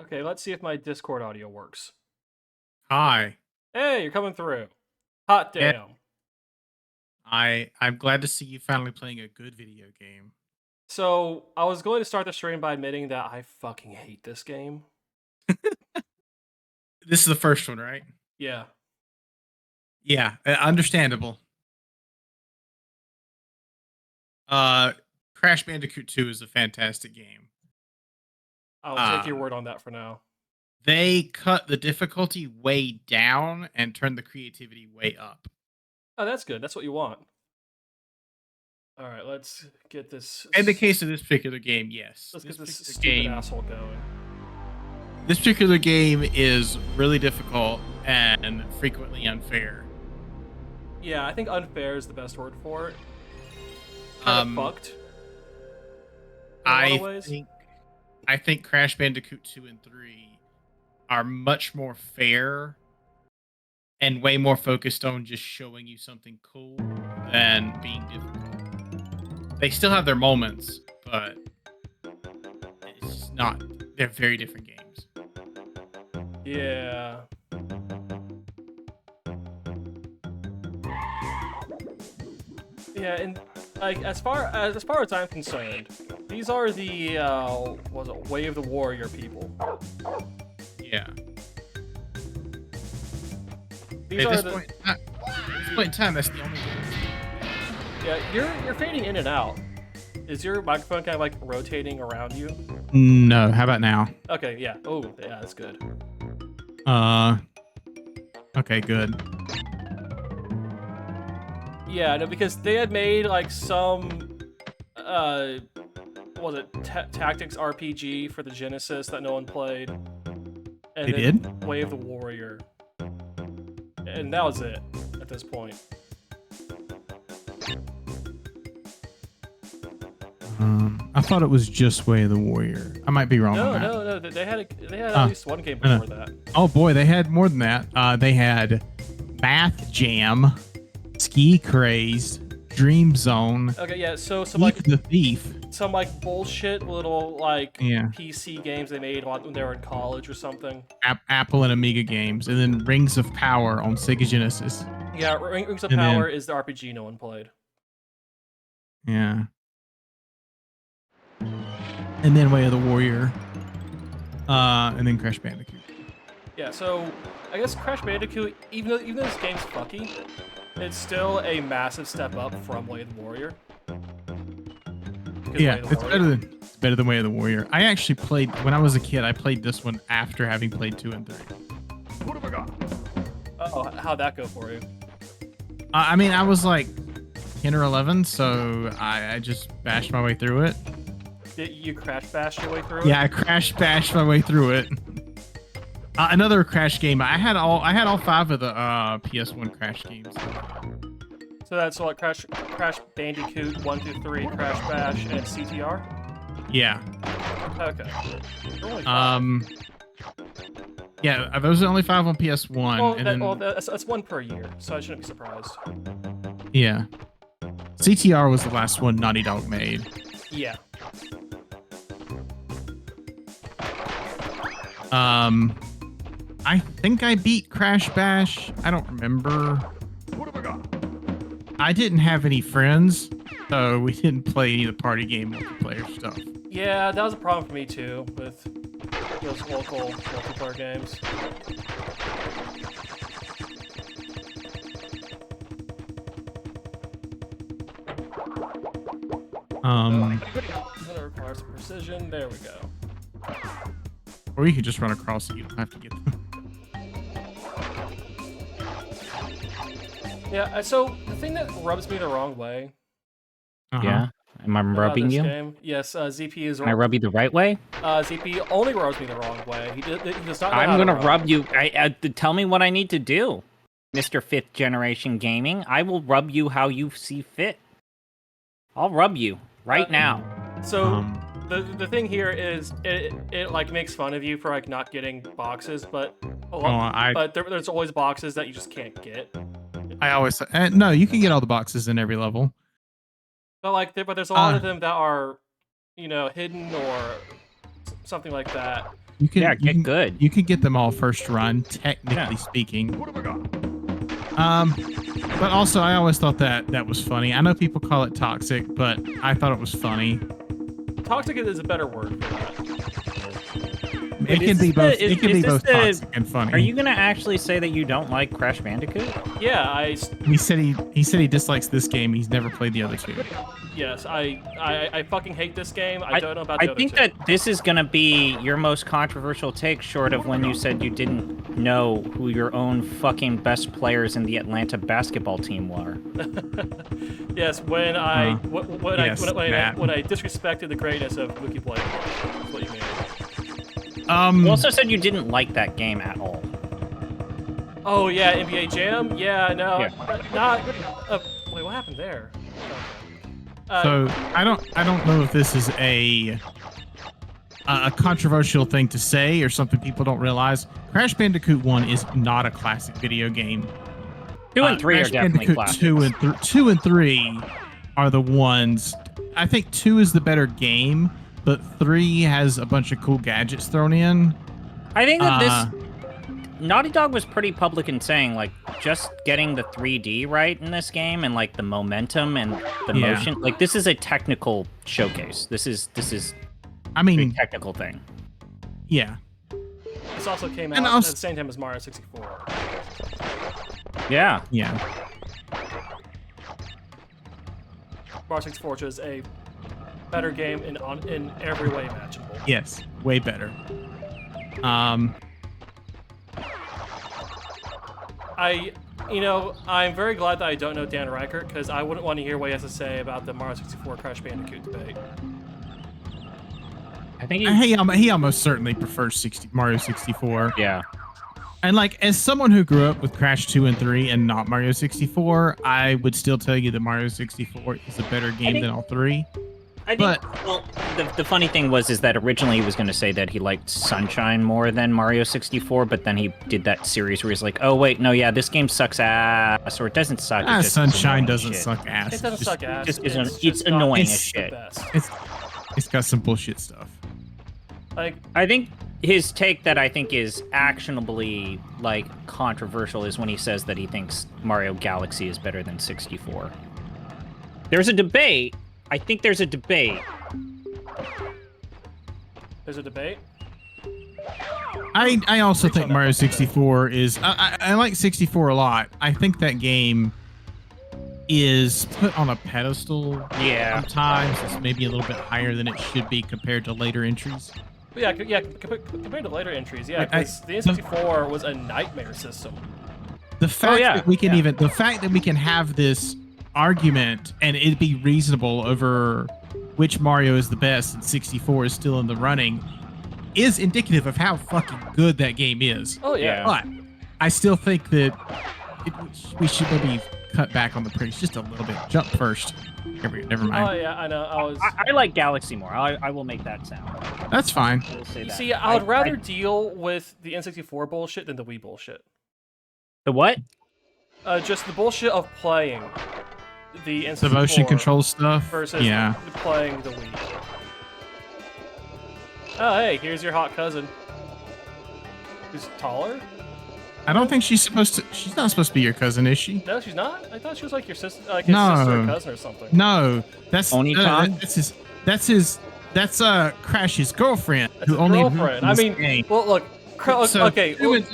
Okay, let's see if my Discord audio works. Hi. Hey, you're coming through. Hot Yeah, damn. I'm glad to see you finally playing a good video game. So, I was going to start the stream by admitting that I fucking hate this game. This is the first one, right? Yeah. Yeah, understandable. Uh, Crash Bandicoot 2 is a fantastic game. I'll take your Uh, word on that for now. they cut the difficulty way down and turned the creativity way up. Oh, that's good. That's what you want. Alright, let's get this... In the case of this particular game, yes. Let's get this particular stupid asshole going. This particular game is really difficult and frequently unfair. Yeah, I think unfair is the best word for it. Kind of fucked. I think Crash Bandicoot 2 and 3 are much more fair and way more focused on just showing you something cool than being difficult. They still have their moments, but it's just not. They're very different games. Yeah. Yeah, and like as far as I'm concerned, these are the was it Way of the Warrior people. Yeah. These At are this point in time, that's the only game. Yeah, you're fading in and out. Is your microphone kind of like rotating around you? No, how about now? Okay, yeah. Oh, yeah, that's good. Okay, good. Yeah, no, because they had made like some, what was it, Tactics RPG for the Genesis that no one played. And They then did? Way of the Warrior. And that was it at this point. I thought it was just Way of the Warrior. I might be wrong on that. No. They had at least one game before that. Oh boy, they had more than that. They had Math Jam, Ski Craze, Dream Zone. Okay, yeah. So some Thief like the Thief. Some like bullshit little like Yeah. PC games they made when they were in college or something. Apple and Amiga games, and then Rings of Power on Sega Genesis. Yeah, Rings of Power is the RPG no one played. Yeah. And then Way of the Warrior. And then Crash Bandicoot. Yeah, so I guess Crash Bandicoot, even though this game's fucky, it's still a massive step up from Way of the Warrior. Yeah, it's better than Way of the Warrior. I actually played when I was a kid. I played this one after having played 2 and 3. What have I got? Oh, how'd that go for you? I mean, I was like 10 or 11, so I just bashed my way through it. Did you crash bash your way through it? Yeah, I crash bashed my way through it. Another Crash game. I had all 5 of the PS1 Crash games. So that's what Crash Bandicoot 1, 2, 3, Crash Bash, and CTR. Yeah. Okay. Yeah, those are only 5 on PS1. Well, that's one per year, so I shouldn't be surprised. Yeah. CTR was the last one Naughty Dog made. Yeah. I think I beat Crash Bash. I don't remember. What have I got? I didn't have any friends, so we didn't play any of the party game multiplayer stuff. Yeah, that was a problem for me too, with those local multiplayer games. That requires some precision. There we go. Or you could just run across it. You don't have to get them. Yeah, so the thing that rubs me the wrong way. Yeah, am I rubbing you? Game, yes, ZP is. Can I rub you the right way? ZP only rubs me the wrong way. He does not. I'm gonna rub you. Tell me what I need to do, Mr. 5th Generation Gaming. I will rub you how you see fit. I'll rub you right now. So the thing here is it like makes fun of you for like not getting boxes, but there's always boxes that you just can't get. I always say, no, you can get all the boxes in every level. But there's a lot of them that are, hidden or something like that. You can, Yeah, you get can, good. You can get them all first run, technically Yeah. speaking. But also, I always thought that was funny. I know people call it toxic, but I thought it was funny. Toxic is a better word for that. It can be both. It can be both toxic and funny. Are you gonna actually say that you don't like Crash Bandicoot? Yeah, He said he dislikes this game. He's never played the other two. Yes, I fucking hate this game. I don't know about the other two. I think that this is gonna be your most controversial take, short of when you said you didn't know who your own fucking best players in the Atlanta basketball team were. Yes, when I disrespected the greatness of Mookie Blake. That's what you mean. You also said you didn't like that game at all. Oh yeah, NBA Jam. Yeah, no, Yeah. not. Wait, what happened there? Okay. So I don't know if this is a controversial thing to say or something people don't realize. Crash Bandicoot 1 is not a classic video game. 2 and 3 Crash are definitely Bandicoot classics. 2 and 3 are the ones. I think 2 is the better game, but 3 has a bunch of cool gadgets thrown in. I think that this Naughty Dog was pretty public in saying, like, just getting the 3D right in this game and like the momentum and the motion. Like, this is a technical showcase. This is I mean, a technical thing. Yeah. This also came out at the same time as Mario 64. Yeah. Yeah. Mario 64 is a better game in every way imaginable. Yes, way better. I'm very glad that I don't know Dan Reichert, because I wouldn't want to hear what he has to say about the Mario 64 Crash Bandicoot debate. I think he almost certainly prefers Mario 64. Yeah. And like, as someone who grew up with Crash 2 and 3 and not Mario 64, I would still tell you that Mario 64 is a better game than all three. I think, well, the funny thing is that originally he was going to say that he liked Sunshine more than Mario 64, but then he did that series where he's like, oh, wait, no, yeah, this game sucks ass, or it doesn't suck. It just Sunshine doesn't suck ass. It doesn't suck ass. It's annoying as shit. It's got some bullshit stuff. Like, I think his take that I think is actionably, like, controversial is when he says that he thinks Mario Galaxy is better than 64. There's a debate. I think there's a debate. There's a debate? I also think Mario 64 is... I like 64 a lot. I think that game is put on a pedestal sometimes. It's maybe a little bit higher than it should be compared to later entries. Yeah, compared to later entries, yeah, because the N64 was a nightmare system. The fact that we can the fact that we can have this argument and it'd be reasonable over which Mario is the best and 64 is still in the running is indicative of how fucking good that game is. Oh yeah. But I still think that we should maybe cut back on the praise just a little bit. Jump first. Never mind. Oh yeah, I know. I like Galaxy more. I will make that sound. That's fine. You see, I would rather deal with the N64 bullshit than the Wii bullshit. The what? Just the bullshit of playing the N64 the motion control stuff versus playing the Wii. Oh hey, here's your hot cousin. Who's taller? I don't think she's supposed to. She's not supposed to be your cousin, is she? No, she's not. I thought she was like your sister, like his sister or cousin or something. No, that's Oni-chan? That's Crash's girlfriend. That's his girlfriend. I mean, well, look. Okay, two and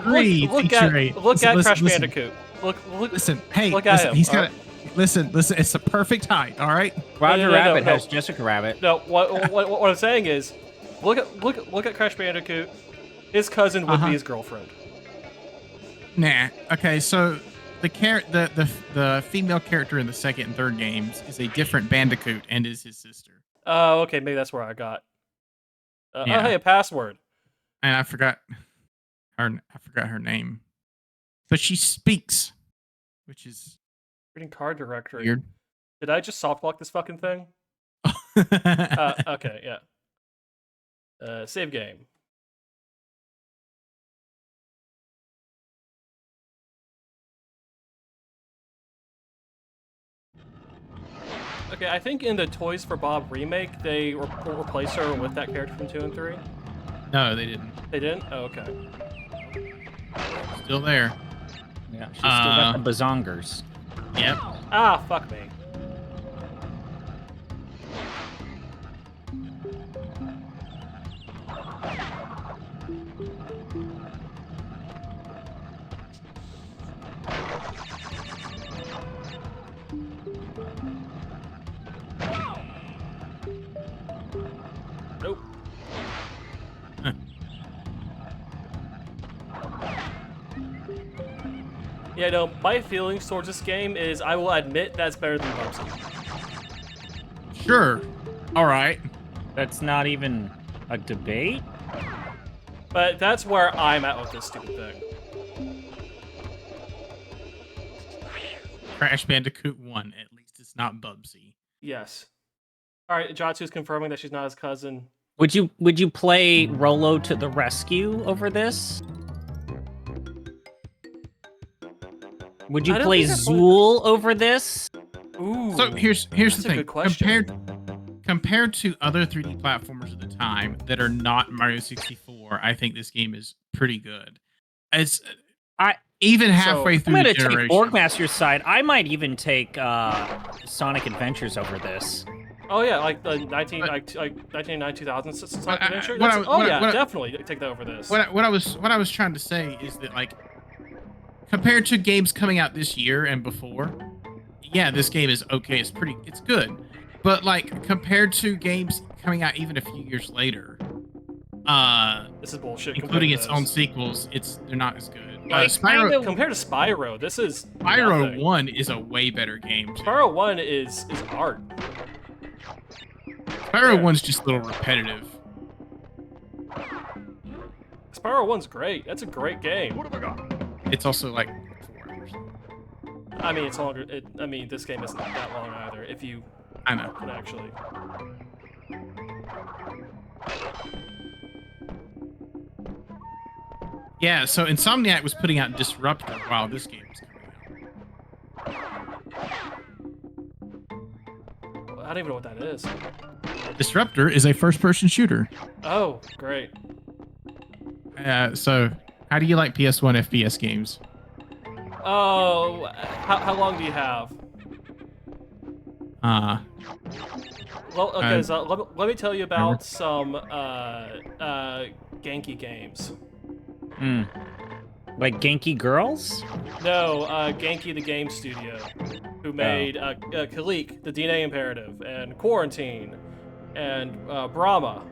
three. Look at Crash Bandicoot. Listen. Hey, look at him. He's got. Listen. It's the perfect height. All right. Roger Rabbit has Jessica Rabbit. No, what I'm saying is, look at Crash Bandicoot. His cousin would be his girlfriend. Nah. Okay, so the female character in the second and third games is a different Bandicoot and is his sister. Oh, okay, maybe that's where I got. Oh, hey, a password. And I forgot her name, but she speaks, which is reading card directory. Weird. Did I just soft lock this fucking thing? Okay, yeah. Save game. Okay, I think in the Toys for Bob remake, they replaced her with that character from 2 and 3. No, they didn't. They didn't? Oh, okay. Still there. Yeah, she's still got the bazongers. Yep. Ah, fuck me. Nope. Yeah, no, my feelings towards this game is I will admit that's better than Bubsy. Sure. All right. That's not even a debate? But that's where I'm at with this stupid thing. Crash Bandicoot 1. At least it's not Bubsy. Yes. Alright, Jatsu's confirming that she's not his cousin. Would you play Rolo to the rescue over this? Would you I don't play think I played- Zool over this? Ooh. So here's that's the a thing. good question. Compared to other 3D platformers of the time that are not Mario 64, I think this game is pretty good. It's even halfway So, through I'm the gonna take generation. Borgmaster's side. I might even take Sonic Adventures over this. Oh yeah, like the 1999 2000 Sonic Adventure. what That's- I- oh what I- yeah, what I- definitely take that over this. What I was trying to say is that, like, compared to games coming out this year and before, yeah, this game is okay. It's good. But like compared to games coming out even a few years later, This is bullshit. including compared its to own this. sequels, they're not as good. Like, Spyro compared to Spyro, this is Spyro nothing. 1 is a way better game too. Spyro 1 is art. Spyro yeah. 1's just a little repetitive. Spyro 1's great. That's a great game. It's also like 4 hours. I mean, it's longer. I mean, this game isn't that long either. If you I know. can actually. Yeah, so Insomniac was putting out Disruptor while this game was coming I don't even know what that is. out. Disruptor is a first-person shooter. Oh, great. So, how do you like PS1 FPS games? Oh, how long do you have? Well, okay, so let me tell you about some Genki games. Like Genki Girls? No, Genki the game studio, who made Kalik, the DNA Imperative, and Quarantine, and Brahma.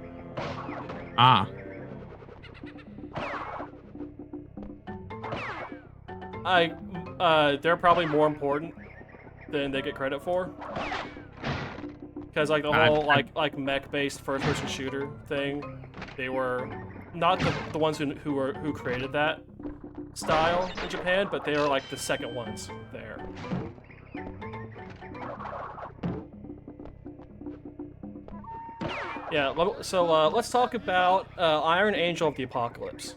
They're probably more important than they get credit for. Because like the whole like mech-based first-person shooter thing, they were not the ones who created that style in Japan, but they were like the second ones there. Yeah, so let's talk about Iron Angel of the Apocalypse.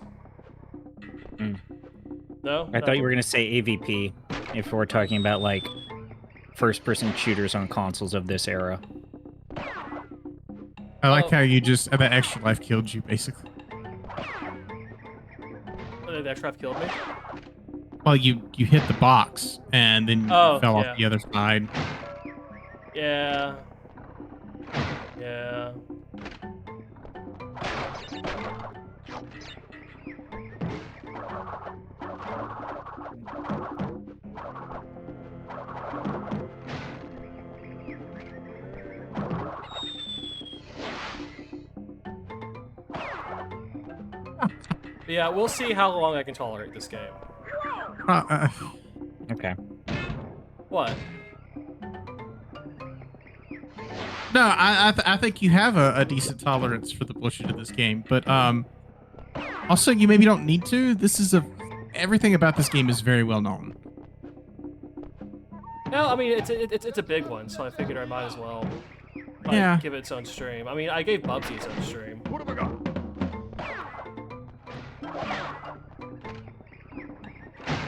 No? I thought you were gonna say AVP if we're talking about like first-person shooters on consoles of this era. I like how you just that extra life killed you, basically. Did that trap killed me? Well, you hit the box and then you fell off the other side. Yeah. Yeah. Yeah, we'll see how long I can tolerate this game. Okay. What? No, I think you have a decent tolerance for the bullshit of this game, but also you maybe don't need to. Everything about this game is very well known. No, I mean it's a big one, so I figured I might as well give it its own stream. I mean, I gave Bubsy its own stream. What have I got?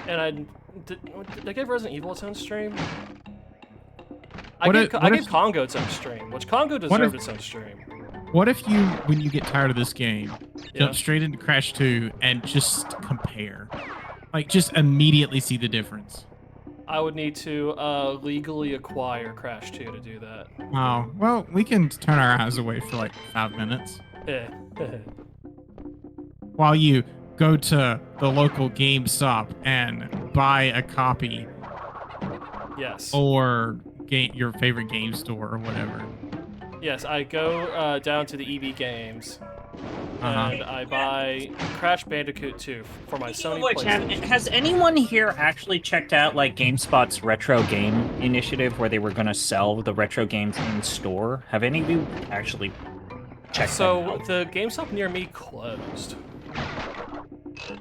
And did I give Resident Evil its own stream? I gave Congo its own stream, which Congo deserved its own stream. What if you, when you get tired of this game, Yeah. jump straight into Crash 2 and just compare? Like, just immediately see the difference. I would need to legally acquire Crash 2 to do that. Oh, well, we can turn our eyes away for like 5 minutes Eh. while you go to the local GameStop and buy a copy Yes. or your favorite game store or whatever. Yes, I go down to the EB Games Uh-huh. and I buy Crash Bandicoot 2 for my Sony Which, PlayStation. has anyone here actually checked out like GameSpot's retro game initiative where they were going to sell the retro games in store? Have any of you actually checked that out? So the GameStop near me closed.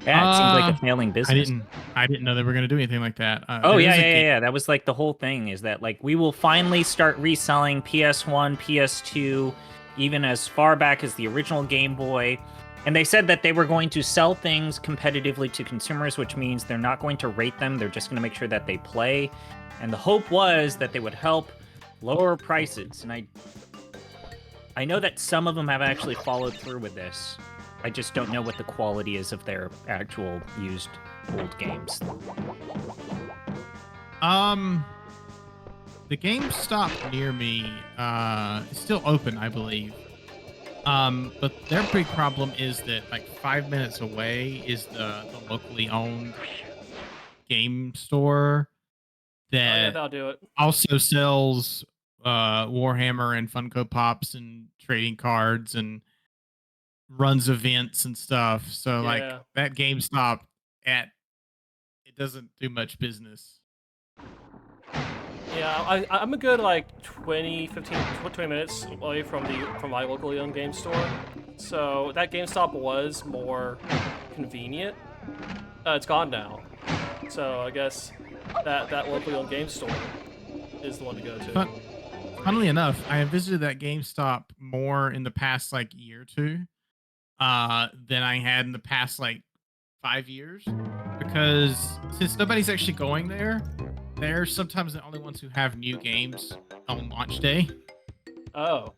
Yeah, it seems like a failing business. I didn't know they were going to do anything like that. Oh yeah. That was like the whole thing, is that like we will finally start reselling PS1, PS2, even as far back as the original Game Boy. And they said that they were going to sell things competitively to consumers, which means they're not going to rate them. They're just going to make sure that they play. And the hope was that they would help lower prices. And I know that some of them have actually followed through with this. I just don't know what the quality is of their actual used old games. The GameStop near me is still open, I believe. But their big problem is that like 5 minutes away is the locally owned game store Oh, yeah, that that'll do it. also sells Warhammer and Funko Pops and trading cards and runs events and stuff. So like Yeah. that GameStop it doesn't do much business. Yeah, I'm a good like 20 minutes away from my locally owned game store. So that GameStop was more convenient. It's gone now. So I guess that locally owned game store is the one to go to. But funnily enough, I have visited that GameStop more in the past like year or two than I had in the past like 5 years, because since nobody's actually going there, they're sometimes the only ones who have new games on launch day. Oh.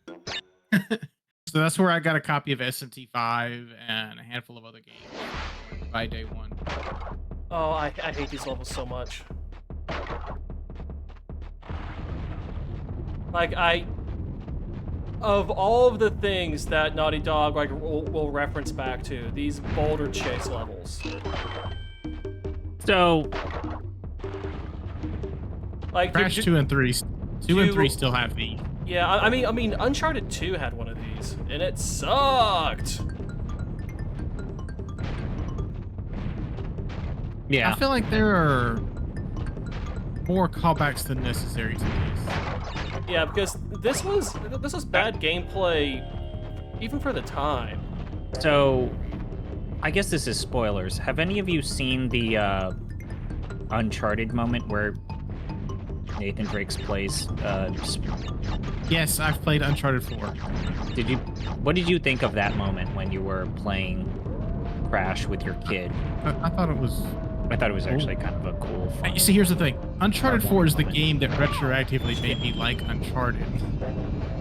So that's where I got a copy of SMT5 and a handful of other games by day one. Oh, I hate these levels so much. Like, of all of the things that Naughty Dog like will reference back to, these boulder chase levels. So, like Crash 2 and 3, 2 and 3 still have these. Yeah, I mean, Uncharted 2 had one of these, and it sucked. yeah. I feel like there are more callbacks than necessary to these. Yeah, because this was bad gameplay, even for the time. So, I guess this is spoilers. Have any of you seen the Uncharted moment where Nathan Drake plays? Yes, I've played Uncharted 4. What did you think of that moment when you were playing Crash with your kid? I thought it was. I thought it was actually kind of a cool. Fun. You see, here's the thing. Uncharted 4 is the game that retroactively made me like Uncharted.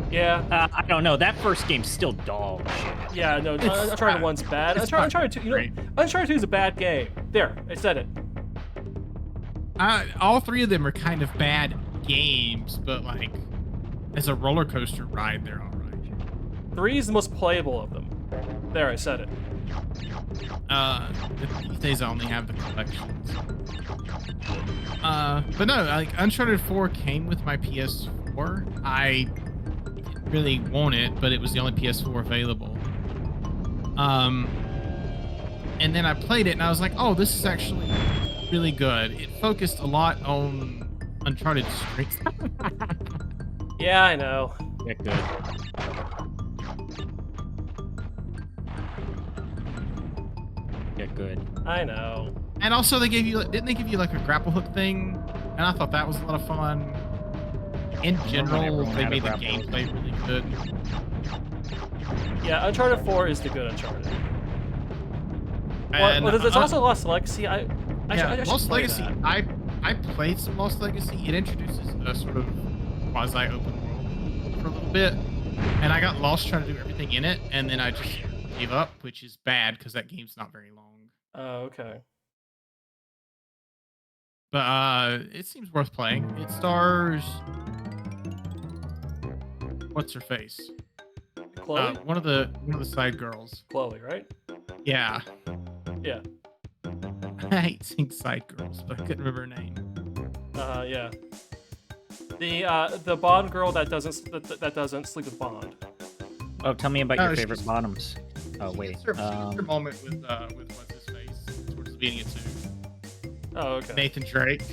Yeah. I don't know. That first game's still dog shit. Yeah, no, Uncharted 1's bad. Uncharted 2, Uncharted 2 is a bad game. There, I said it. All three of them are kind of bad games, but like as a roller coaster ride, they're all right. 3 is the most playable of them. There, I said it. These days I only have the collections. But no, like Uncharted 4 came with my PS4. I didn't really want it, but it was the only PS4 available. And then I played it and I was like, oh, this is actually really good. It focused a lot on Uncharted strengths. Yeah, I know. Yeah, good. Yeah, good. I know. And also didn't they give you like a grapple hook thing? And I thought that was a lot of fun. In general, they made the gameplay really good. Yeah, Uncharted 4 is the good Uncharted. Well, there's also Lost Legacy. I should Lost play Legacy. that. I played some Lost Legacy. It introduces a sort of quasi open world for a little bit. and I got lost trying to do everything in it, and then I just gave up, which is bad because that game's not very long. Oh, okay. But it seems worth playing. It stars what's her face? Chloe? One of the side girls. Chloe, right? Yeah. Yeah. I hate saying side girls, but I couldn't remember her name. Yeah. The Bond girl that doesn't sleep with Bond. Oh, tell me about No, your she's- favorite bottoms. Oh, wait. It's her moment with what's his face towards the beginning of 2. Oh, okay. Nathan Drake.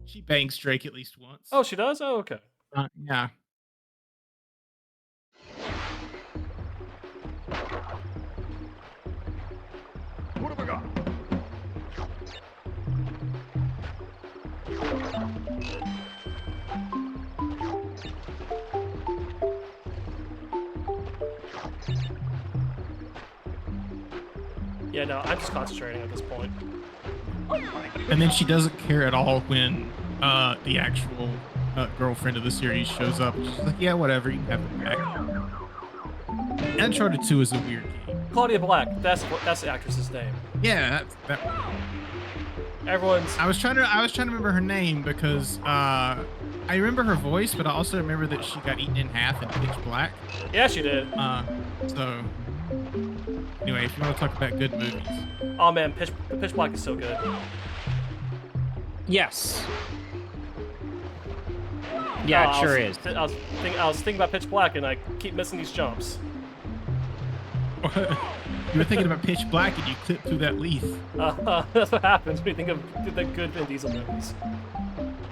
She bangs Drake at least once. Oh, she does? Oh, okay. Yeah. What have I got? Yeah, no, I'm just concentrating at this point. And then she doesn't care at all when the actual girlfriend of the series shows up. She's like, yeah, whatever, you can have it back. Uncharted 2 is a weird game. Claudia Black, that's the actress's name. Yeah, that. Everyone's I was trying to remember her name because I remember her voice, but I also remember that she got eaten in half in Pitch Black. yeah, she did. So anyway, if you want to talk about good movies, Oh man, Pitch Black is so good. Yes. Yeah, it sure is. I was thinking about Pitch Black, and I keep missing these jumps. you were thinking about Pitch Black and you clipped through that leaf. That's what happens when you think of the good Vin Diesel movies.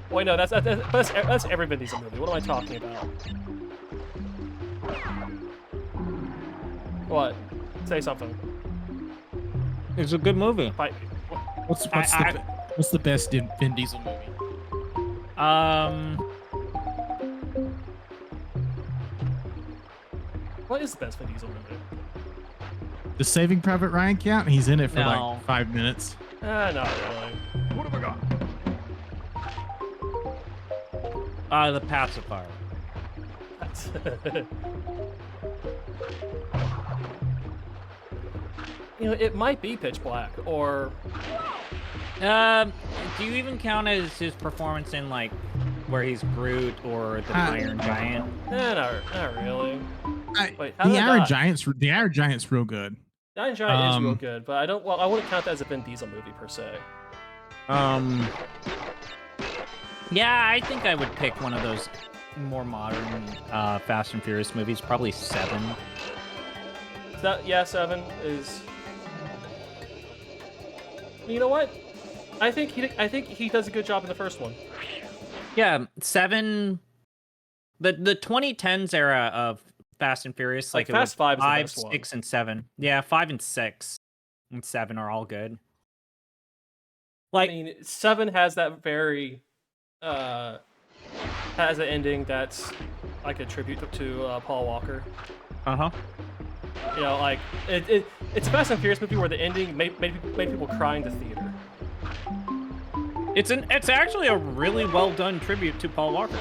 Wait, no, that's every Vin Diesel movie. What am I talking about? What? Say something. It's a good movie. Fight me. What's the best Vin Diesel movie? What is the best Vin Diesel movie? The Saving Private Ryan count? He's in it for No. like 5 minutes. Not really. What have I got? The Pacifier. You know, it might be Pitch Black, or Do you even count as his performance in like where he's Groot or the Iron Giant? not really. Wait, how The did I Iron die? Giant's real good. Iron Giant is real good, but I wouldn't count that as a Vin Diesel movie per se. Yeah, I think I would pick one of those more modern Fast and Furious movies, probably 7. Yeah, 7 is. You know what? I think he does a good job in the first one. Yeah, 7. The 2010s era of Fast and Furious, like it Fast was 5 is the 5, best one. 6, and 7. Yeah, 5 and 6 and 7 are all good. I mean, 7 has that very has an ending that's like a tribute to Paul Walker. You know, like it's a Fast and Furious movie where the ending made people cry in the theater. It's actually a really well done tribute to Paul Walker.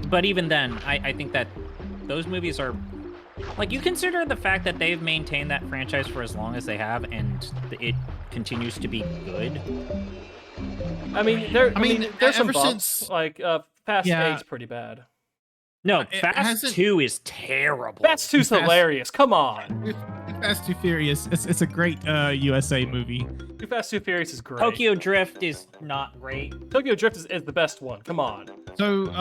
But even then, I think that those movies are like, you consider the fact that they've maintained that franchise for as long as they have, and it continues to be good. I mean, there's some ever bumps. since- Like Fast Yeah. 8's pretty bad. No, It Fast hasn't- 2 is terrible. Fast 2's hilarious. Come on, Fast Too Furious. It's a great USA movie. Too Fast, Too Furious is great. Tokyo Drift is not great. Tokyo Drift is the best one. Come on. So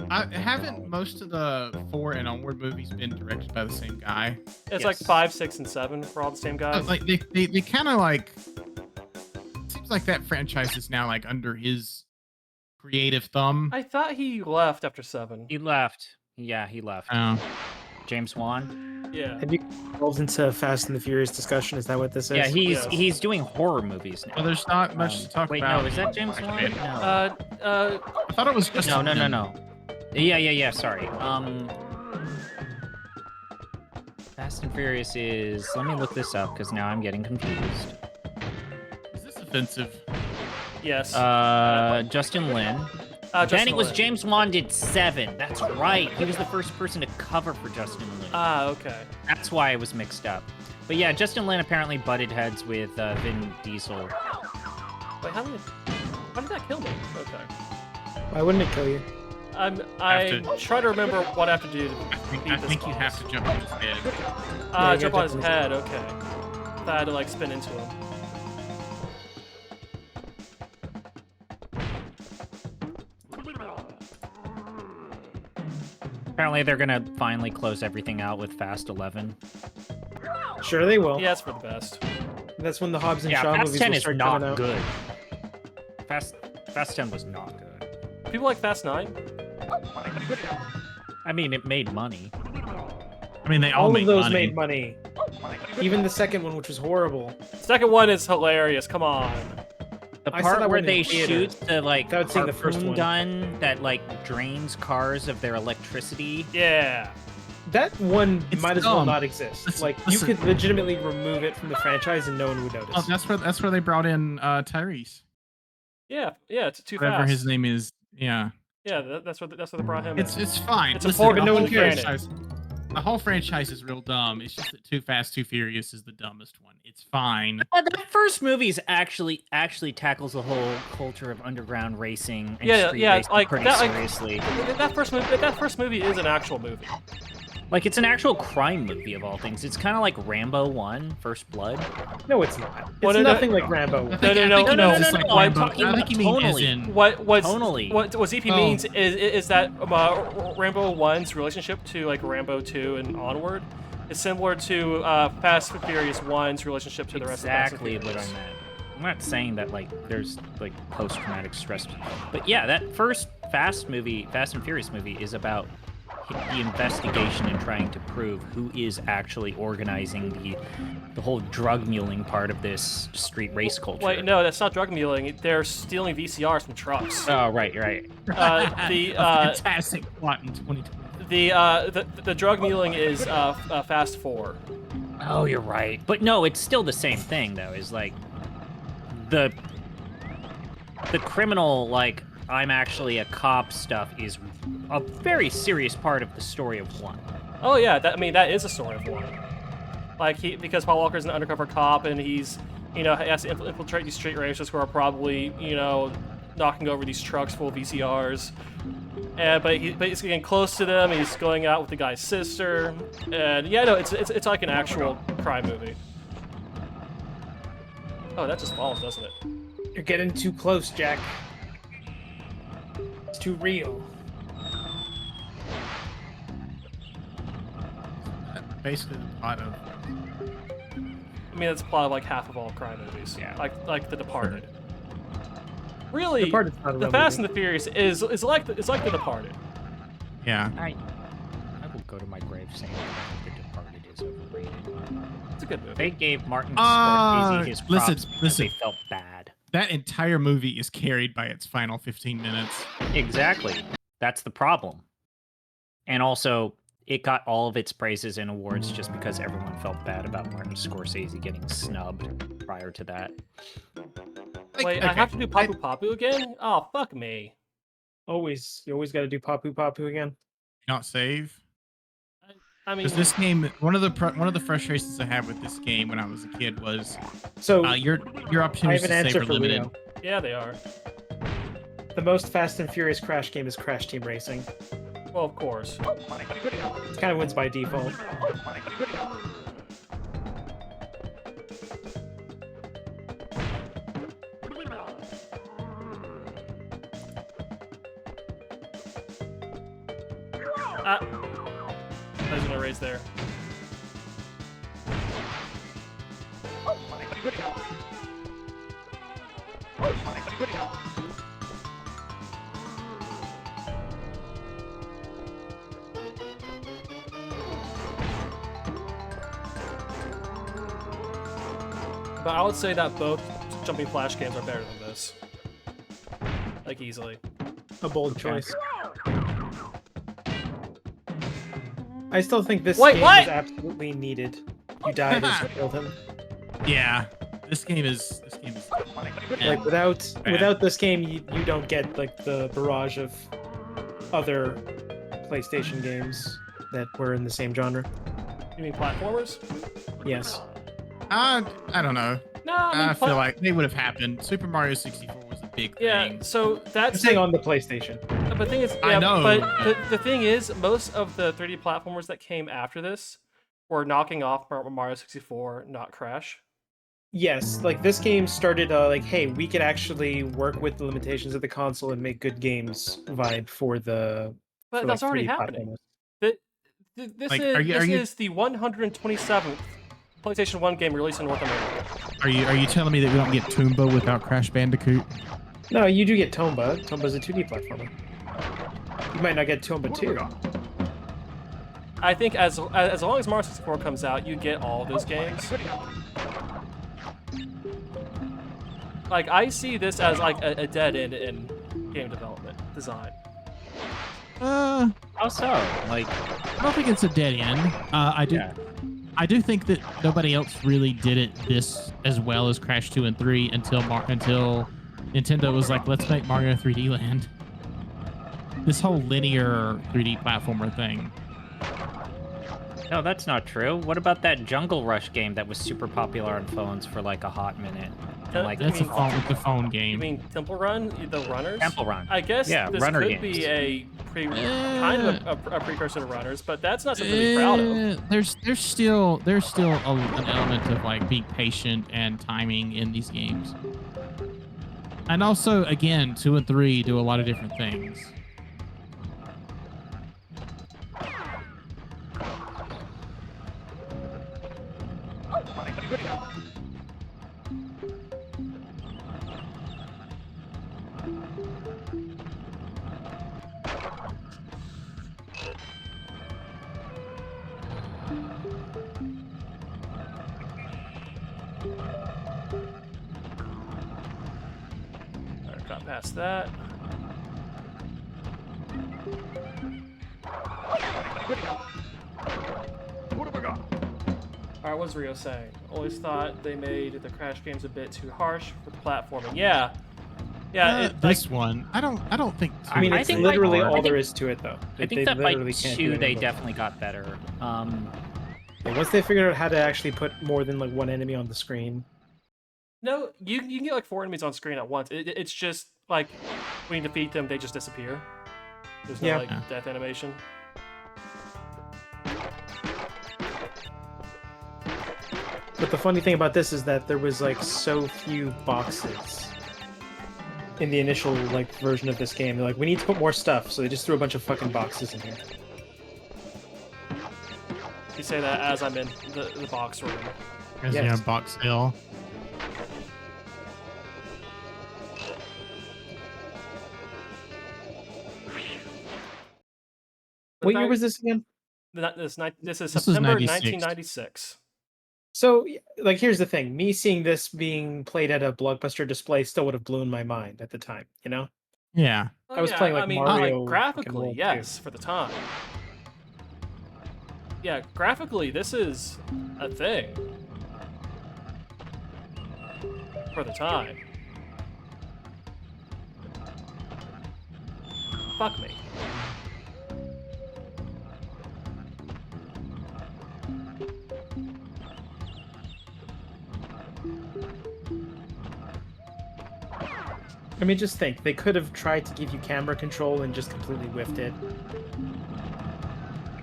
I haven't most of the 4 and onward movies been directed by the same guy. It's like Yes. 5, 6, and 7 for all the same guys. Like they kind of like, it seems like that franchise is now like under his creative thumb. I thought he left after 7. He left. Yeah, he left. James Wan. Yeah. Have you delved into Fast and the Furious discussion? Is that what this is? Yeah, Yes. he's doing horror movies now. Well, there's not much to talk Wait, about. no, is that James Wan? No. I thought it was just No. Yeah. Sorry. Fast and Furious is. Let me look this up because now I'm getting confused. Is this offensive? Yes. Justin Lin. Justin Then it was Lin. James Wan did 7. That's right. He was the first person to cover for Justin Lin. Ah, okay. That's why I was mixed up. But yeah, Justin Lin apparently butted heads with Vin Diesel. Wait, how did that kill me? Okay. Why wouldn't it kill you? I'm to- trying to remember what I have to do to beat I this think you boss. have to jump on his head. Yeah, you Jump gotta on his jump head, okay. I had to, like, spin into him. Apparently they're gonna finally close everything out with Fast 11. Sure they will. Yeah, it's for the best. That's when the Hobbs and Yeah, Shaw Fast movies 10 will is start not coming out. good. Fast 10 was not good. People like Fast 9? I mean, it made money. I mean, they all, All make of those money. made money. Even the second one, which was horrible. Second one is hilarious, come on. The I saw part that where one in they theater shoot the like without seeing the first harpoon one. gun that like drains cars of their electricity. Yeah. That one It's might as well dumb. not exist. Listen- Like, listen. you could legitimately remove it from the franchise and no one would notice. Oh, that's where they brought in Tyrese. Yeah, it's too Whatever fast. his name is. Yeah. Yeah, that's what they brought him It's in. fine. It's Listen, important, the no whole one cares. franchise- The whole franchise is real dumb. It's just that Too Fast, Too Furious is the dumbest one. It's fine. The first movie is actually tackles the whole culture of underground racing and Yeah, street yeah, racing like, pretty that, like- seriously. That first movie is an actual movie. Like it's an actual crime movie of all things. It's kind of like Rambo 1, First Blood. No, it's not. It's Well, no, nothing like Rambo. I think- no, I think no, it's no, just no, like no, I'm Rambo. talking I think you mean as tonally. in. What Tonally. ZP Oh. means is that Rambo 1's relationship to like Rambo 2 and onward is similar to Fast and Furious 1's relationship to the rest Exactly of the what Fast I and meant. I'm not saying that like there's like post-traumatic stress, but yeah, that first Fast and Furious movie is about the investigation and trying to prove who is actually organizing the whole drug muling part of this street race culture. Wait, no, that's not drug muling. They're stealing VCRs from trucks. Oh, right. The A fantastic plot in 2020. the drug muling is Fast 4. Oh, you're right. But no, it's still the same thing though. Is like the criminal like I'm actually a cop stuff is a very serious part of the story of 1. Oh yeah, that is a story of 1. Like because Paul Walker's an undercover cop and he's has to infiltrate these street racers who are probably knocking over these trucks full of VCRs. But he's getting close to them. He's going out with the guy's sister, and yeah, no, it's like an actual crime movie. Oh, that just falls, doesn't it? You're getting too close, Jack. It's too real. Basically, the plot of. I mean, that's the plot of like half of all crime movies. Yeah. Like The Departed. Really, Departed's not a The real Fast movie. and the Furious is like The Departed. Yeah. I will go to my grave saying that The Departed is overrated. It's a good movie. They gave Martin Ah, Scorsese his props listen, because listen. they felt bad. That entire movie is carried by its final 15 minutes. Exactly. That's the problem. And also, it got all of its praises and awards just because everyone felt bad about Martin Scorsese getting snubbed prior to that. Wait, I have to do Papu Papu again? Oh, fuck me. You always got to do Papu Papu again. Not save. I mean, Because this game, one of the frustrations I had with this game when I was a kid was So your I opportunities have an to save answer are for limited. Leo. yeah, they are. The most Fast and Furious Crash game is Crash Team Racing. Well, of course. It kind of wins by default. I was gonna raise there. But I would say that both Jumping Flash games are better than this. Like, easily. A bold choice. I still think this Wait, game what? is absolutely needed. You died as you killed him. Yeah, this game is Like without this game, you don't get like the barrage of other PlayStation games that were in the same genre. You mean platformers? Yes. I don't know. No, I mean, I feel like they would have happened. Super Mario 64 was a big yeah. thing. So I'm that's saying on the PlayStation. But the thing is, I yeah, know. But the thing is, most of the 3D platformers that came after this were knocking off Mario 64, not Crash. Yes, like this game started like, hey, we could actually work with the limitations of the console and make good games vibe for the. But for, that's like, already 3D happening. platformers. This Like, is are you- is the 127th PlayStation 1 game released in North America. Are you telling me that we don't get Toomba without Crash Bandicoot? No, you do get Tomba. Tomba's a 2D platformer. You might not get Tomba 2. I think as long as Mario 64 comes out, you get all those games. Like, I see this as like a dead end in game development design. How so? Like, I don't think it's a dead end. I do think that nobody else really did it this as well as Crash 2 and 3 until Nintendo was like, let's make Mario 3D Land. This whole linear 3D platformer thing. no, that's not true. What about that Jungle Rush game that was super popular on phones for like a hot minute? And, like, That's mean- the phone You game. mean Temple Run, the runners? Temple Run. I guess Yeah, this runner could games. be a kind of a precursor to runners, but that's not something to be proud of. There's still an element of like being patient and timing in these games. And also, again, 2 and 3 do a lot of different things. Alright, got past that. What have I got? Alright, what's Rio saying? Always thought they made the Crash games a bit too harsh for the platforming. Yeah. Yeah, This one, I don't think. I mean, I it's think, literally like, all I there think- is to it, though. I think that by literally can't do 2 any they more. definitely got better. Yeah, once they figured out how to actually put more than like one enemy on the screen. no, you can get like 4 enemies on screen at once. It's just like when you defeat them, they just disappear. There's no Yeah. like death animation. But the funny thing about this is that there was like so few boxes in the initial like version of this game. They're like, we need to put more stuff, so they just threw a bunch of fucking boxes in here. You say that as I'm in the box room. As Yes. Box Hill. But What in year fact, was this again? This is This was September 96. 1996. So, like, here's the thing. Me seeing this being played at a Blockbuster display still would have blown my mind at the time, you know? Yeah. I was playing, like, I mean, Mario like, fucking graphically, World yes, for the time. Yeah, graphically, this is a thing. For the time. Fuck me. I mean, just think. They could have tried to give you camera control and just completely whiffed it.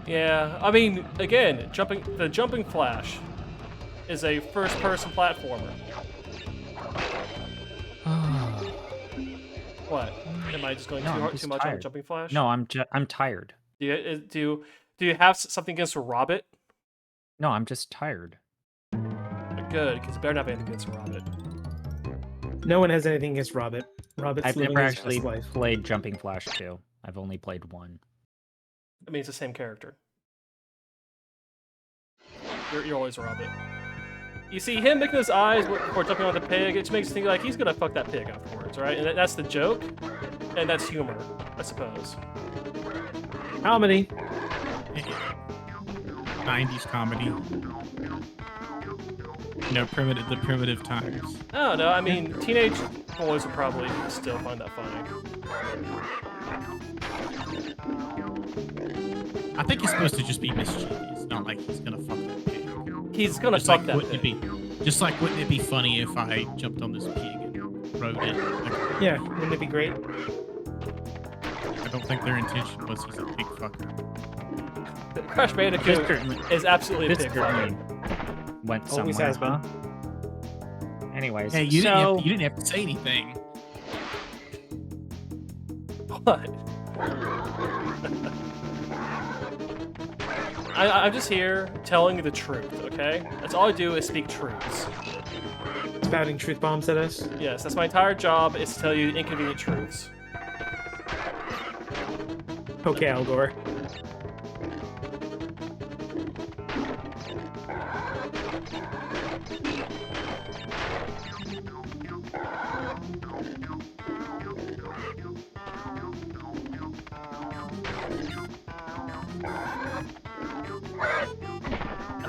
Yeah, I mean, again, the jumping flash is a first-person platformer. What? Am I just going No, I'm too just much on the tired. jumping flash? No, I'm tired. Do you have something against Robbit? No, I'm just tired. Good, because better not have anything against Robbit. No one has anything against Robbit. Robbit's I've living never his actually best life. played Jumping Flash 2. I've only played 1. I mean, it's the same character. You're always Robbit. You see him making his eyes before jumping on the pig, it just makes you think like he's gonna fuck that pig afterwards, right? And that's the joke, and that's humor, I suppose. Comedy. 90s comedy. the primitive times. Oh no, I mean teenage boys would probably still find that funny. I think it's supposed to just be mischievous, not like he's gonna fuck that pig. He's gonna Just fuck like, that wouldn't it pig. be? Just like, wouldn't it be funny if I jumped on this pig and rode it? Like, Yeah, wouldn't it be great? I don't think their intention was he's a pig fucker. Crash Bandicoot Mr. is absolutely a pig Mr. fucker. Mean went Always somewhere, has been. huh? Anyways, Hey, you so didn't have to say anything. What? I'm just here telling you the truth, okay? That's all I do is speak truths. Spouting truth bombs at us. Yes, that's my entire job, is to tell you inconvenient truths. Okay, Al Gore.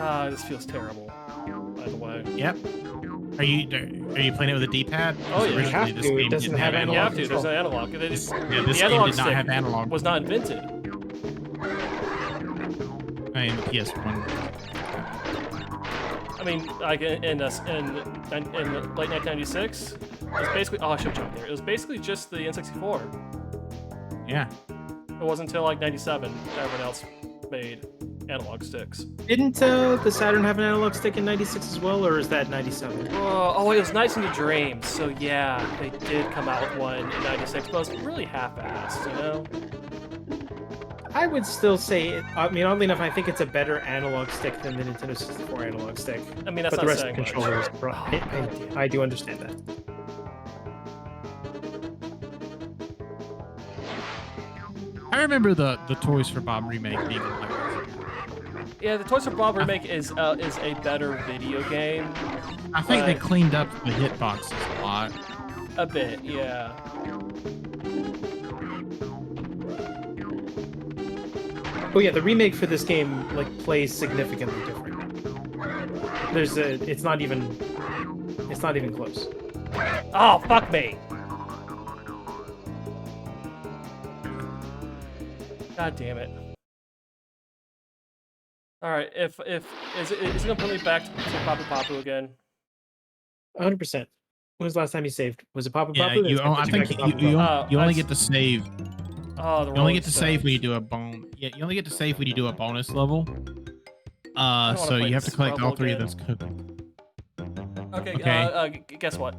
Ah, this feels terrible, by the way. Yep. Are you playing it with a D-pad? Oh, yeah. Originally, You have to, this it game doesn't didn't have You analog have to, there's control. an analog. This The game analog did not stick have analog. was not invented. I mean, the PS1. I mean, like in late 1996, it was basically. Oh, I should have jumped there. It was basically just the N64. Yeah. It wasn't until like '97 that everyone else made analog sticks. Didn't the Saturn have an analog stick in '96 as well, or is that '97? Oh, it was Nights into Dreams. So yeah, they did come out with one in '96, but it was really half-assed, you know. I would still say, I mean, oddly enough, I think it's a better analog stick than the Nintendo 64 analog stick. I mean, that's But the not rest of saying the much. controllers, Oh, I do understand that. I remember the Toys for Bob remake being hilarious. Yeah, the Toys for Bob remake is a better video game. I think they But- cleaned up the hitboxes a lot. A bit, yeah. Oh yeah, the remake for this game like plays significantly different. It's not even close. Oh, fuck me! God damn it. Alright, is it gonna put me back to Papu Papu again? 100%. When was the last time you saved? Was it Papa Yeah, Papa? you. I think you only get to save. Oh, the You only get rolling to save when you stones. do a bone. Yeah, you only get to save when you do a bonus level. don't wanna So play you have to this collect all level three of again. those cookies. Okay, Okay. Guess what?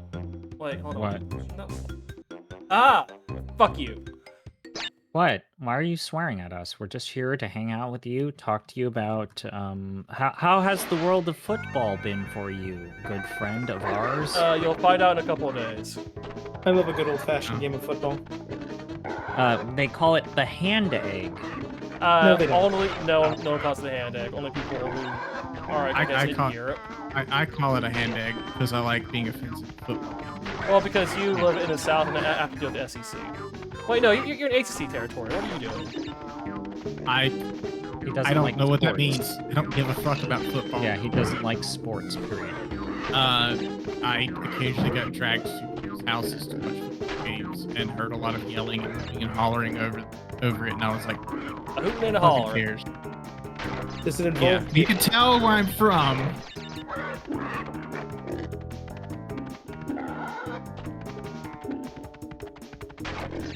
Wait, hold on. What? No. Ah! Fuck you. what? Why are you swearing at us? We're just here to hang out with you, talk to you about how has the world of football been for you, good friend of ours? You'll find out in a couple of days. I love a good old-fashioned game of football. They call it the hand egg. No, they don't. No one calls it the hand egg. Only people who are, I guess, in Europe. I call it a hand egg because I like being offensive to football. Well, because you live in the South and have to deal with the SEC. Wait, no, you're in ACC territory. What are you doing? He doesn't I don't like know what that sports. means. I don't give a fuck about football. Yeah, he doesn't like sports, period. I occasionally got dragged to people's houses to watch football games and heard a lot of yelling and hollering over it, and I was like, A hootin' and a who holler. cares? Does it Yeah, involve? you can tell where I'm from.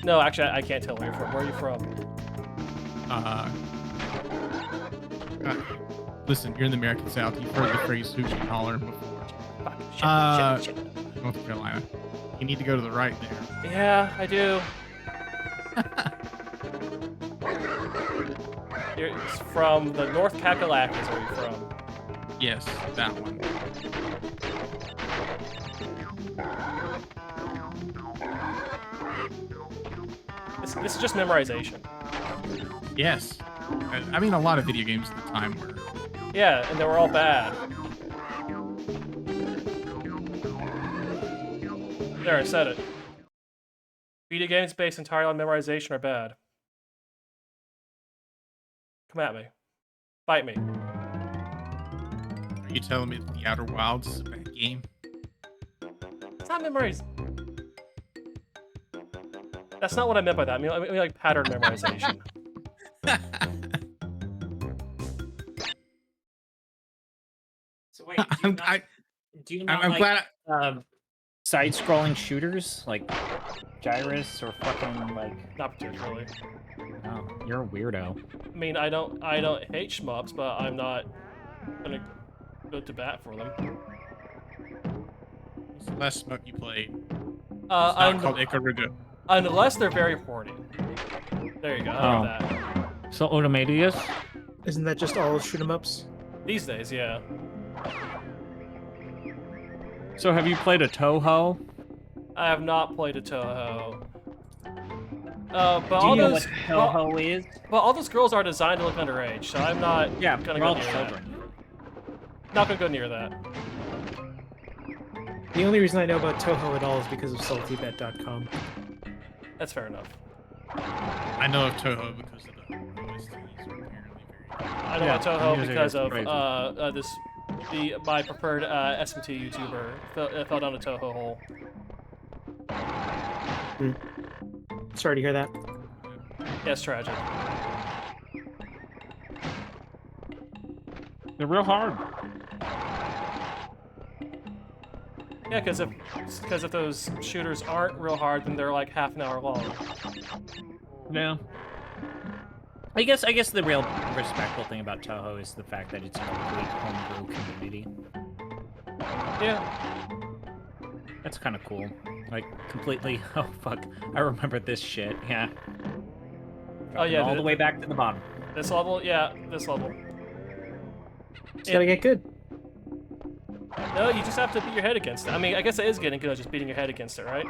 No, actually, I can't tell where you're from. Where are you from? Listen, you're in the American South. You've heard the phrase "hoot and holler" before. Fuck, shit. North Carolina. You need to go to the right there. Yeah, I do. You're from the North Kakalakis, where you're from. Yes, that one. This is just memorization. Yes. I mean, a lot of video games at the time were. Yeah, and they were all bad. There, I said it. Video games based entirely on memorization are bad. Come at me. Fight me. Are You telling me that The Outer Wilds is a bad game? It's not memories. That's not what I meant by that. I mean like pattern memorization. So wait, do you not I'm like glad. side-scrolling shooters like Gyrus or fucking like? Not particularly. Oh, you're a weirdo. I mean, I don't hate shmups, but I'm not gonna go to bat for them. What's the last smoke you played? It's I'm not called Ikaruga. unless they're very horny. There you go. I like that. So Automatius? Isn't that just all shoot 'em ups? These days, yeah. So have you played a Toho? I have not played a Toho. But Do all you know those what Toho is? but all those girls are designed to look underage, so I'm not Yeah, gonna they're go all near children. that. Not gonna go near that. The only reason I know about Toho at all is because of saltybet.com. That's fair enough. I know of Toho because of the OSTs are apparently very good. I know Yeah, about Toho the music because is of crazy. my preferred SMT YouTuber fell down a Toho hole. Sorry to hear that. Yeah, it's tragic. They're real hard. Yeah, because if those shooters aren't real hard, then they're like half an hour long. Yeah. I guess the real respectful thing about Toho is the fact that it's a complete homebrew community. Yeah. That's kind of cool. Like, completely... Oh, fuck. I remember this shit. Yeah. Oh yeah. All the way back to the bottom. This level, yeah, this level. It's gotta get good. No, you just have to beat your head against it. I mean, I guess it is getting good, just beating your head against it, right?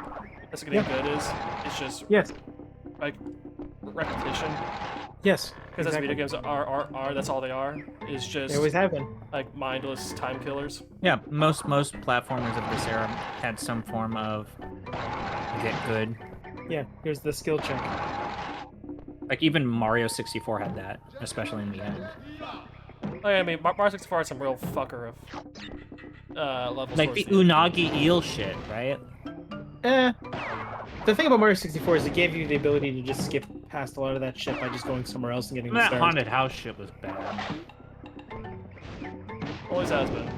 That's what getting good is. It's just Yes. like repetition. Yes. Because that's what video games are. That's all they are. Is just They always have been. like mindless time killers. Yeah, most platformers of this era had some form of get good. Yeah, here's the skill check. Like, even Mario 64 had that, especially in the end. Oh, yeah, I mean, Mario 64 has some real fucker of levels. Like the towards Unagi eel shit, right? The thing about Mario 64 is it gave you the ability to just skip past a lot of that shit by just going somewhere else and getting the That stars. haunted house shit was bad. Always has been.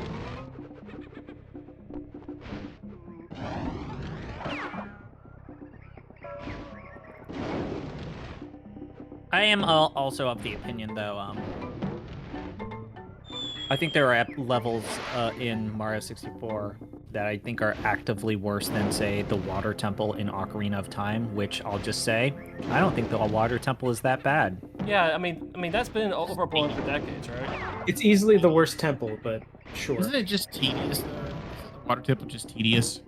I am also of the opinion, though, I think there are levels in Mario 64 that I think are actively worse than, say, the Water Temple in Ocarina of Time, which I'll just say, I don't think the Water Temple is that bad. Yeah, I mean that's been overblown for decades, right? It's easily the worst temple, but sure. Isn't it just tedious? Isn't the water temple just tedious?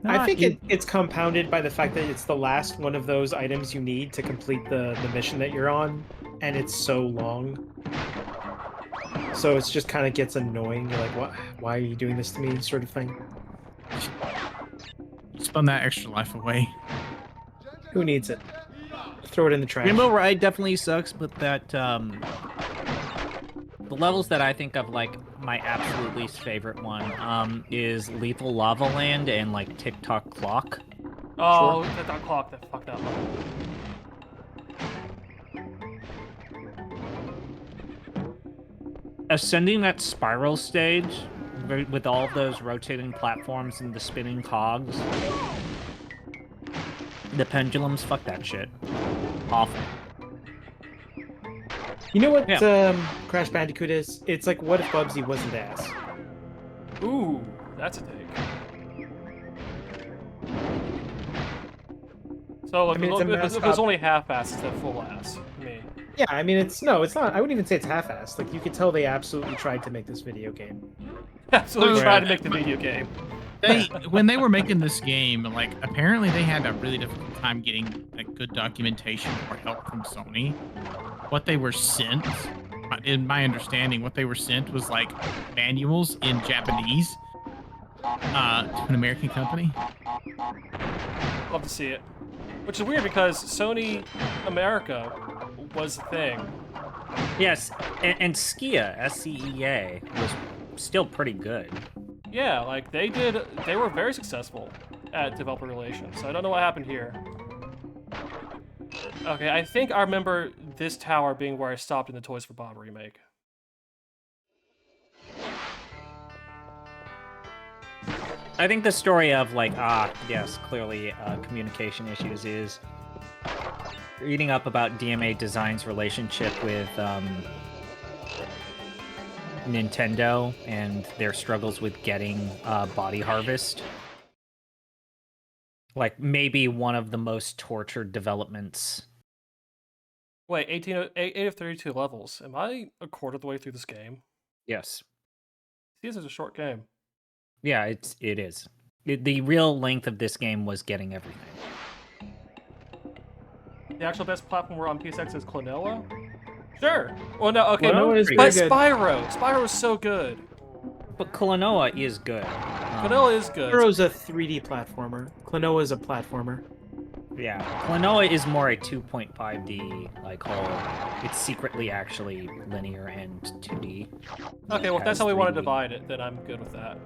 I think it's compounded by the fact that it's the last one of those items you need to complete the mission that you're on, and it's so long. So it's just kind of gets annoying. You're like, what? Why are you doing this to me? Sort of thing. You spun that extra life away. Who needs it? Throw it in the trash. Rainbow Ride definitely sucks, but that the levels that I think of, like, my absolute least favorite one is Lethal Lava Land and like TikTok Clock. Oh, that clock, that fucked up. Ascending that spiral stage with all of those rotating platforms and the spinning cogs. The pendulums, fuck that shit. Awful. You know what Crash Bandicoot is? It's like, what if Bubsy wasn't ass? Ooh, that's a take. So I mean, it's a if it was mascot. only half-ass instead of full-ass. I mean, Yeah, I mean, it's not. I wouldn't even say it's half-assed. Like, you could tell they absolutely tried to make this video game. absolutely Right. try to make the video game. When they were making this game, like apparently they had a really difficult time getting like good documentation or help from Sony. What they were sent, in my understanding, what they were sent was like manuals in Japanese to an American company. Love to see it. Which is weird because Sony America was the thing. Yes, and Skia, SCEA, was still pretty good. Yeah, like they were very successful at developer relations. So I don't know what happened here. Okay, I think I remember this tower being where I stopped in the Toys for Bob remake. I think the story of like, yes, clearly communication issues is reading up about DMA Design's relationship with Nintendo and their struggles with getting Body Harvest. Like maybe one of the most tortured developments. Wait, 8 of 32 levels. Am I a quarter of the way through this game? Yes. This is a short game. Yeah, it is. The real length of this game was getting everything. The actual best platformer on PSX is Klonoa? Sure. Well, no, okay, Klonoa is but pretty good. Spyro is so good. But Klonoa is good. Klonoa is good. Spyro's a 3D platformer. Klonoa is a platformer. Yeah, Klonoa is more a 2.5D like whole. It's secretly actually linear and 2D. Okay, well, if that's Has how we want to 3D. divide it, then I'm good with that.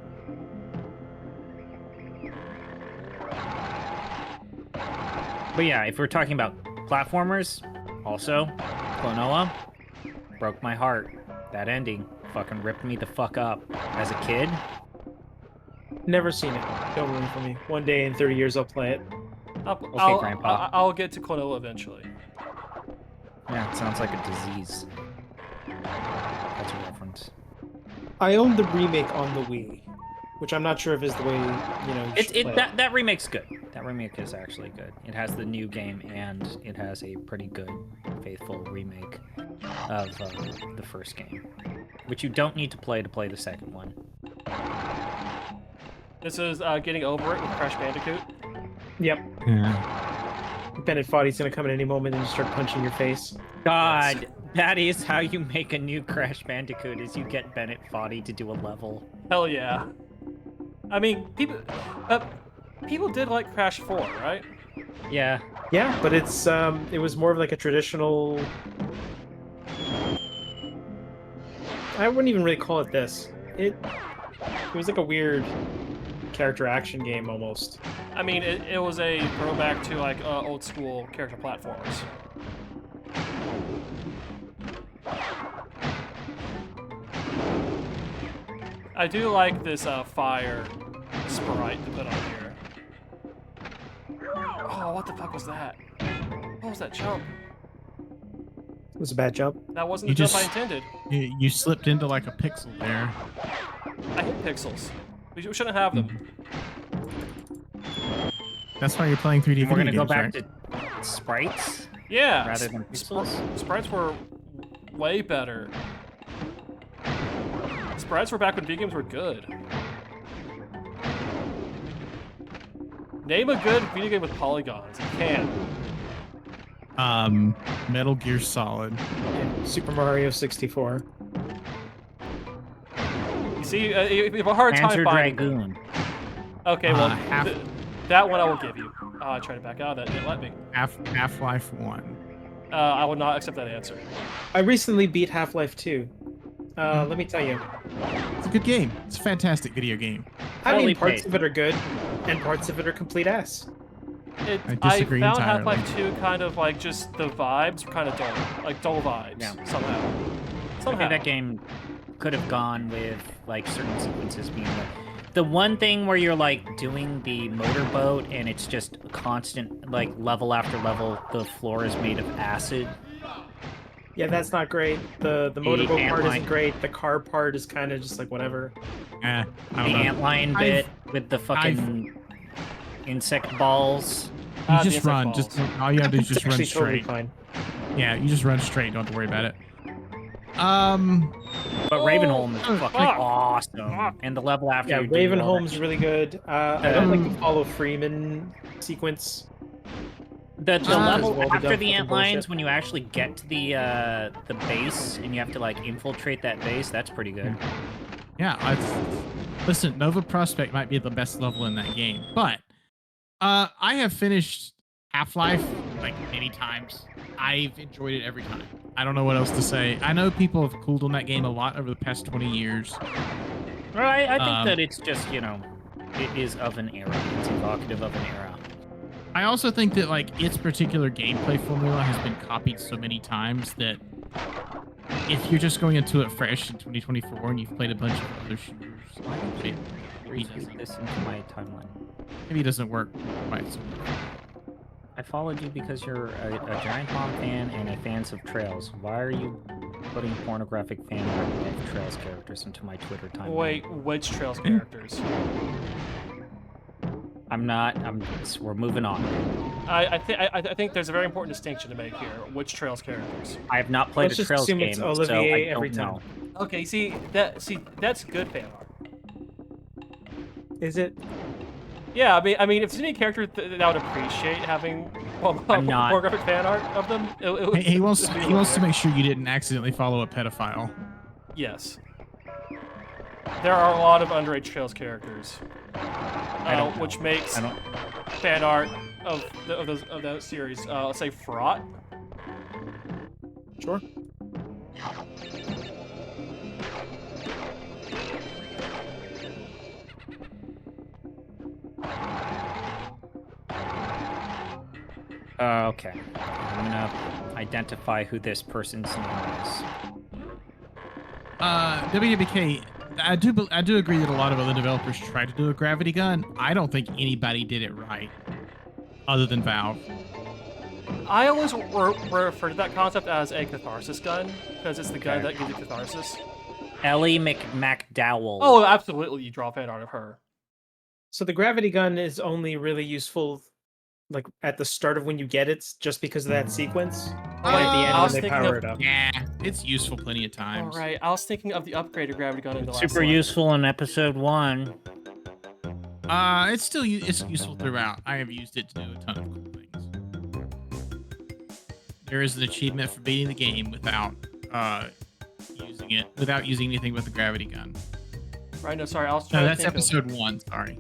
But yeah, if we're talking about platformers, also, Klonoa broke my heart. That ending fucking ripped me the fuck up. As a kid, Never seen it. Don't ruin it for me. One day in 30 years, I'll play it. Grandpa. I'll get to Klonoa eventually. yeah, it sounds like a disease. That's a reference. I own the remake on the Wii, which I'm not sure if is the way you should play it. That remake's good. That remake is actually good. It has the new game and it has a pretty good, faithful remake of the first game, which you don't need to play the second one. This is Getting Over It with Crash Bandicoot. Yep. Yeah. Bennett Foddy's gonna come in any moment and just start punching your face. God, that is how you make a new Crash Bandicoot, is you get Bennett Foddy to do a level. Hell yeah. I mean, people did like Crash 4, right? Yeah. Yeah, but it was more of like a traditional. I wouldn't even really call it this. It was like a weird character action game almost. I mean, it was a throwback to like old school character platformers. I do like this fire sprite to put on here. Oh, what the fuck was that? What was that jump? It was a bad jump. That wasn't You the jump I just- intended. You slipped into like a pixel there. I hate pixels. We shouldn't have them. That's why you're playing 3D We're video gonna go games, back right? to sprites Yeah. rather than pixels. Sprites were way better. Sprites were back when video games were good. Name a good video game with polygons. You can. Metal Gear Solid. And Super Mario 64. You see, you have a hard time Panzer finding. Dragoon. Okay, well, Half- that one I will give you. I tried to back out of that. It didn't let me. Half-Life 1. I will not accept that answer. I recently beat Half-Life 2. Let me tell you, It's a good game. It's a fantastic video game. I Totally mean, parts paid. of it are good, and parts of it are complete ass. I I disagree found entirely. Half-Life 2 kind of like just the vibes were kind of dull. Like dull vibes Yeah. somehow. I Somehow. think that game could have gone with like certain sequences being the one thing where you're like doing the motorboat and it's just a constant like level after level. The floor is made of acid. Yeah, that's not great. The motorboat ant part line. isn't great. The car part is kind of just like whatever. I The don't know. antlion I've- bit with the fucking insect balls. You the just insect run. balls. Just all you have to do is It's just run actually totally straight. fine. Yeah, you just run straight. Don't have to worry about it. But Ravenholm is fucking fuck. awesome. And the level after Yeah, you do all Ravenholm's that- really good. I don't like the Follow Freeman sequence. The Just level well after done the fucking antlines, bullshit. when you actually get to the base and you have to like infiltrate that base, that's pretty good. Yeah, listen, Nova Prospect might be the best level in that game, but I have finished Half-Life like many times. I've enjoyed it every time. I don't know what else to say. I know people have cooled on that game a lot over the past 20 years. I think that it's just, you know, it is of an era. It's evocative of an era. I also think that like its particular gameplay formula has been copied so many times that if you're just going into it fresh in 2024 and you've played a bunch of other shooters, maybe it Retweet this into my timeline. maybe it doesn't work quite so well. I followed you because you're a giant Tom fan and a fan of Trails. Why are you putting pornographic fan art of Trails characters into my Twitter timeline? Wait, which Trails characters? I'm not. We're moving on. I think there's a very important distinction to make here. Which Trails characters? I have not played Let's a just Trails assume game, it's so Olivier I every don't time. know. Okay, that's good fan art. Is it? Yeah, I mean, if there's any character that I would appreciate having I'm not. pornographic fan art of them, He wants to make sure you didn't accidentally follow a pedophile. Yes. There are a lot of underage Trails characters, which makes I don't. fan art of that series, let's say, fraught. Sure. Okay. I'm gonna identify who this person's name is. WWK, I do agree that a lot of other developers tried to do a gravity gun. I don't think anybody did it right, other than Valve. I always refer to that concept as a catharsis gun, because it's the gun that gives you catharsis. Ellie McDowell. Oh, absolutely, you draw fan art of her. So the gravity gun is only really useful, like at the start of when you get it, just because of that sequence. Or at the I end was when they thinking power of- it up. Yeah, it's useful plenty of times. Alright, I was thinking of the upgraded gravity gun in the last Super one. useful in episode 1. It's useful throughout. I have used it to do a ton of cool things. There is an achievement for beating the game without using anything but the gravity gun. Right, no, sorry, I was No, trying that's to think episode 1. Sorry.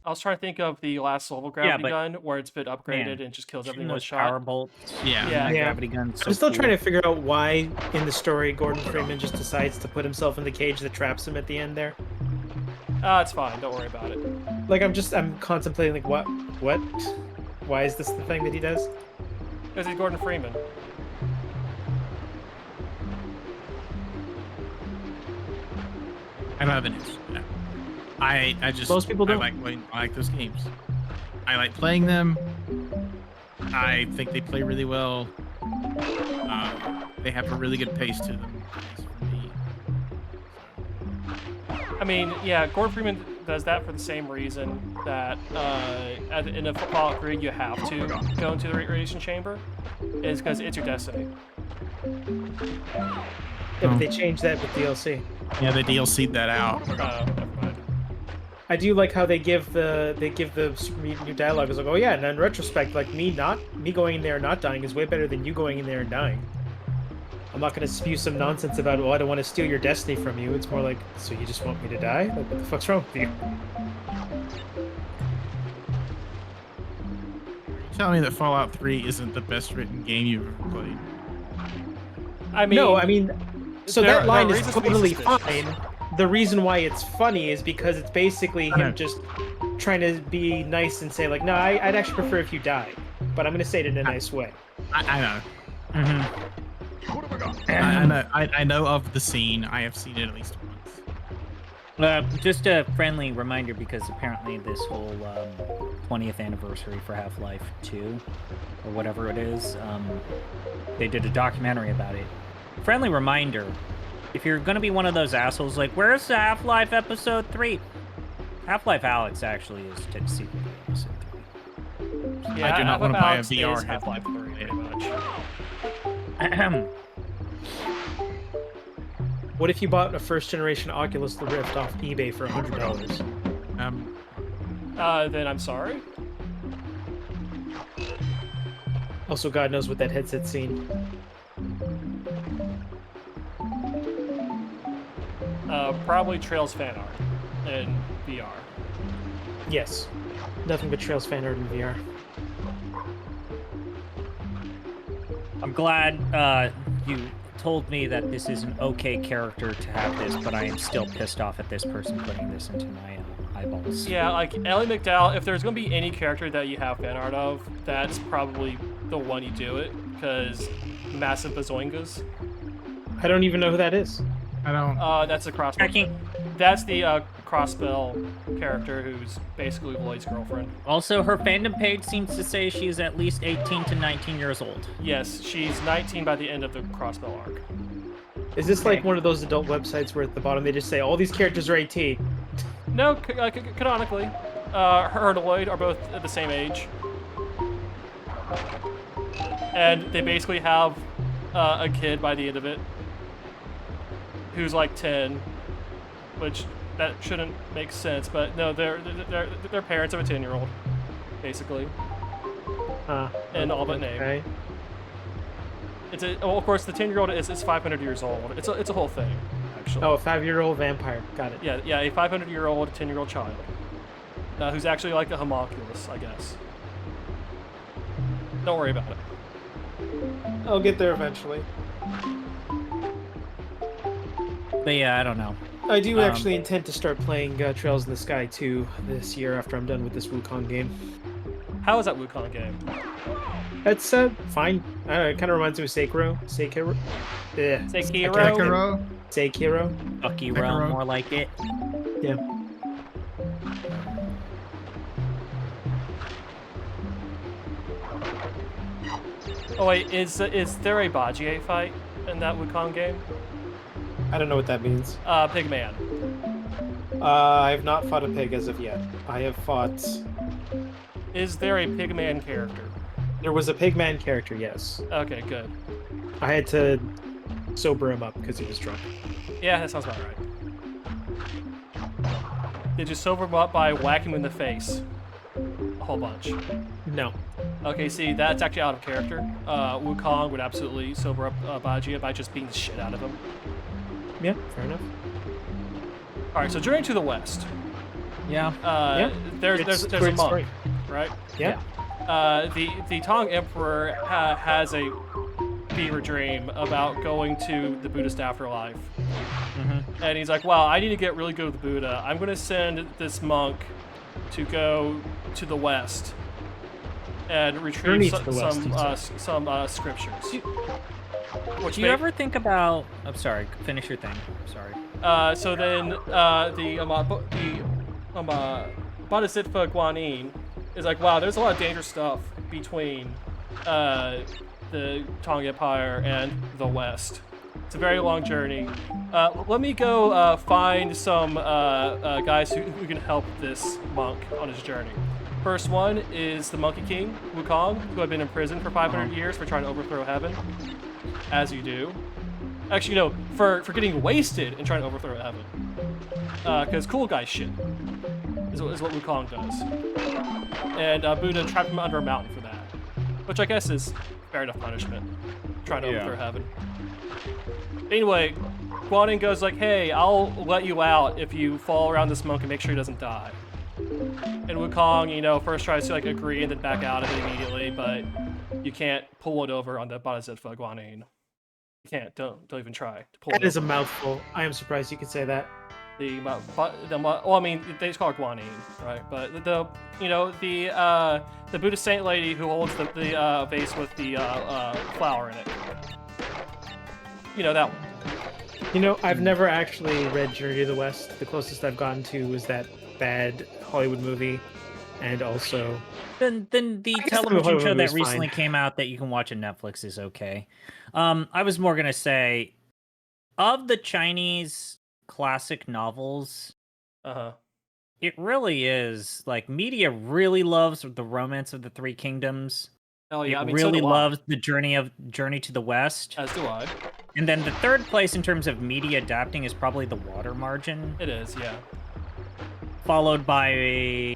I was trying to think of the last level gravity but- gun, where it's been upgraded Man, and just kills Shooting everything in one those shot. power bolts. Yeah. Yeah. That Yeah. gravity gun. So I'm still cool. trying to figure out why in the story Gordon Freeman just decides to put himself in the cage that traps him at the end there. It's fine, don't worry about it. Like I'm contemplating like what? Why is this the thing that he does? Because he's Gordon Freeman. I don't have an answer for that. I just Most people don't. I like those games. I like playing them. I think they play really well. They have a really good pace to them. For me. I mean, yeah, Gordon Freeman does that for the same reason that in a Fallout 3 you have to go into the radiation chamber, is because it's your destiny. Yeah, but they changed that with DLC. Yeah, they DLC'd that out. Never mind. I do like how they give the super mutant new dialogue. It's like, oh yeah, and in retrospect, like me going in there and not dying is way better than you going in there and dying. I'm not gonna spew some nonsense about, oh, I don't want to steal your destiny from you. It's more like, so you just want me to die? Like, what the fuck's wrong with you? Tell me that Fallout 3 isn't the best written game you've ever played. I mean, No, I mean, so there- that line there are is reasons to be totally suspicious. fine. The reason why it's funny is because it's basically I know. him just trying to be nice and say like, no, I'd actually prefer if you died, but I'm gonna say it in a nice way. I know. Mm-hmm. What have I got? I know. I know of the scene. I have seen it at least once. Just a friendly reminder, because apparently this whole 20th anniversary for Half-Life 2, or whatever it is, they did a documentary about it. Friendly reminder, if you're going to be one of those assholes like, where's the Half-Life Episode 3? Half-Life Alex actually is to see Episode 3. yeah, I do not want to buy a VR headset. Half-Life 3, pretty much. What if you bought a first generation Oculus Rift off eBay for $100? Then I'm sorry. Also, God knows what that headset's seen. Probably Trails fan art in VR. Yes, nothing but Trails fan art in VR. I'm glad you told me that this is an okay character to have this, but I am still pissed off at this person putting this into my eyeballs. Yeah, like Ellie McDowell, if there's gonna be any character that you have fan art of, that's probably the one you do it, because massive bazoingas. I don't even know who that is. I don't. That's the crossbow. That's the crossbell character who's basically Lloyd's girlfriend. Also, her fandom page seems to say she's at least 18 to 19 years old. Yes, she's 19 by the end of the crossbell arc. Is this like one of those adult websites where at the bottom they just say all these characters are 18? No, canonically, her and Lloyd are both at the same age, and they basically have a kid by the end of it, who's like 10, which that shouldn't make sense, but no, they're parents of a 10-year-old, basically, in all but name. Okay. Well, of course, the 10-year-old is 500 years old. It's a whole thing, actually. Oh, a 5-year-old vampire. Got it. Yeah, a 500-year-old, 10-year-old child, who's actually like a homunculus, I guess. Don't worry about it. I'll get there eventually. But yeah, I don't know. I do actually intend to start playing Trails in the Sky 2 this year after I'm done with this Wukong game. How is that Wukong game? It's fine. It kind of reminds me of Sekiro. Sekiro? Yeah. Sekiro? Sekiro. Sekiro, more like it. Yeah. Oh wait, is there a Bajie fight in that Wukong game? I don't know what that means. Pigman. I have not fought a pig as of yet. I have fought... Is there a Pigman character? There was a Pigman character, yes. Okay, good. I had to sober him up because he was drunk. Yeah, that sounds about right. Did you sober him up by whacking him in the face? A whole bunch. No. Okay, see, that's actually out of character. Wukong would absolutely sober up Bajie by just beating the shit out of him. Yeah, fair enough. Alright, so Journey to the West. Yeah. There's a great monk, story. right? Yeah. The Tang Emperor has a fever dream about going to the Buddhist afterlife. Mm-hmm. And he's like, wow, I need to get really good with Buddha. I'm going to send this monk to go to the West and retrieve some scriptures. Do you ever think about... I'm sorry, finish your thing. Sorry. So then the Bodhisattva Guanyin is like, wow, there's a lot of dangerous stuff between the Tang Empire and the West. It's a very long journey. Let me go find some guys who can help this monk on his journey. First one is the Monkey King, Wukong, who had been in prison for 500 years for trying to overthrow heaven, as you do. Actually, no, for getting wasted and trying to overthrow heaven. Because cool guy shit is what Wukong does. And Buddha trapped him under a mountain for that, which I guess is fair enough punishment, trying to overthrow heaven. Anyway, Guanyin goes like, hey, I'll let you out if you fall around this monk and make sure he doesn't die. And Wukong, first tries to agree and then back out of it immediately, but you can't pull it over on the Bodhisattva Guanyin. You can't. Don't even try to pull it over. That is a mouthful. I am surprised you could say that. Well, I mean, they just call it Guanyin, right? But the Buddhist saint lady who holds the vase with the flower in it. That one. I've never actually read Journey to the West. The closest I've gotten to was that bad Hollywood movie, and also... Then the television show that recently came out that you can watch on Netflix is okay. I was more going to say, of the Chinese classic novels, it really is, media really loves the Romance of the Three Kingdoms. Oh yeah, it really loves the Journey to the West. As do I. And then the third place in terms of media adapting is probably The Water Margin. It is, yeah. Followed by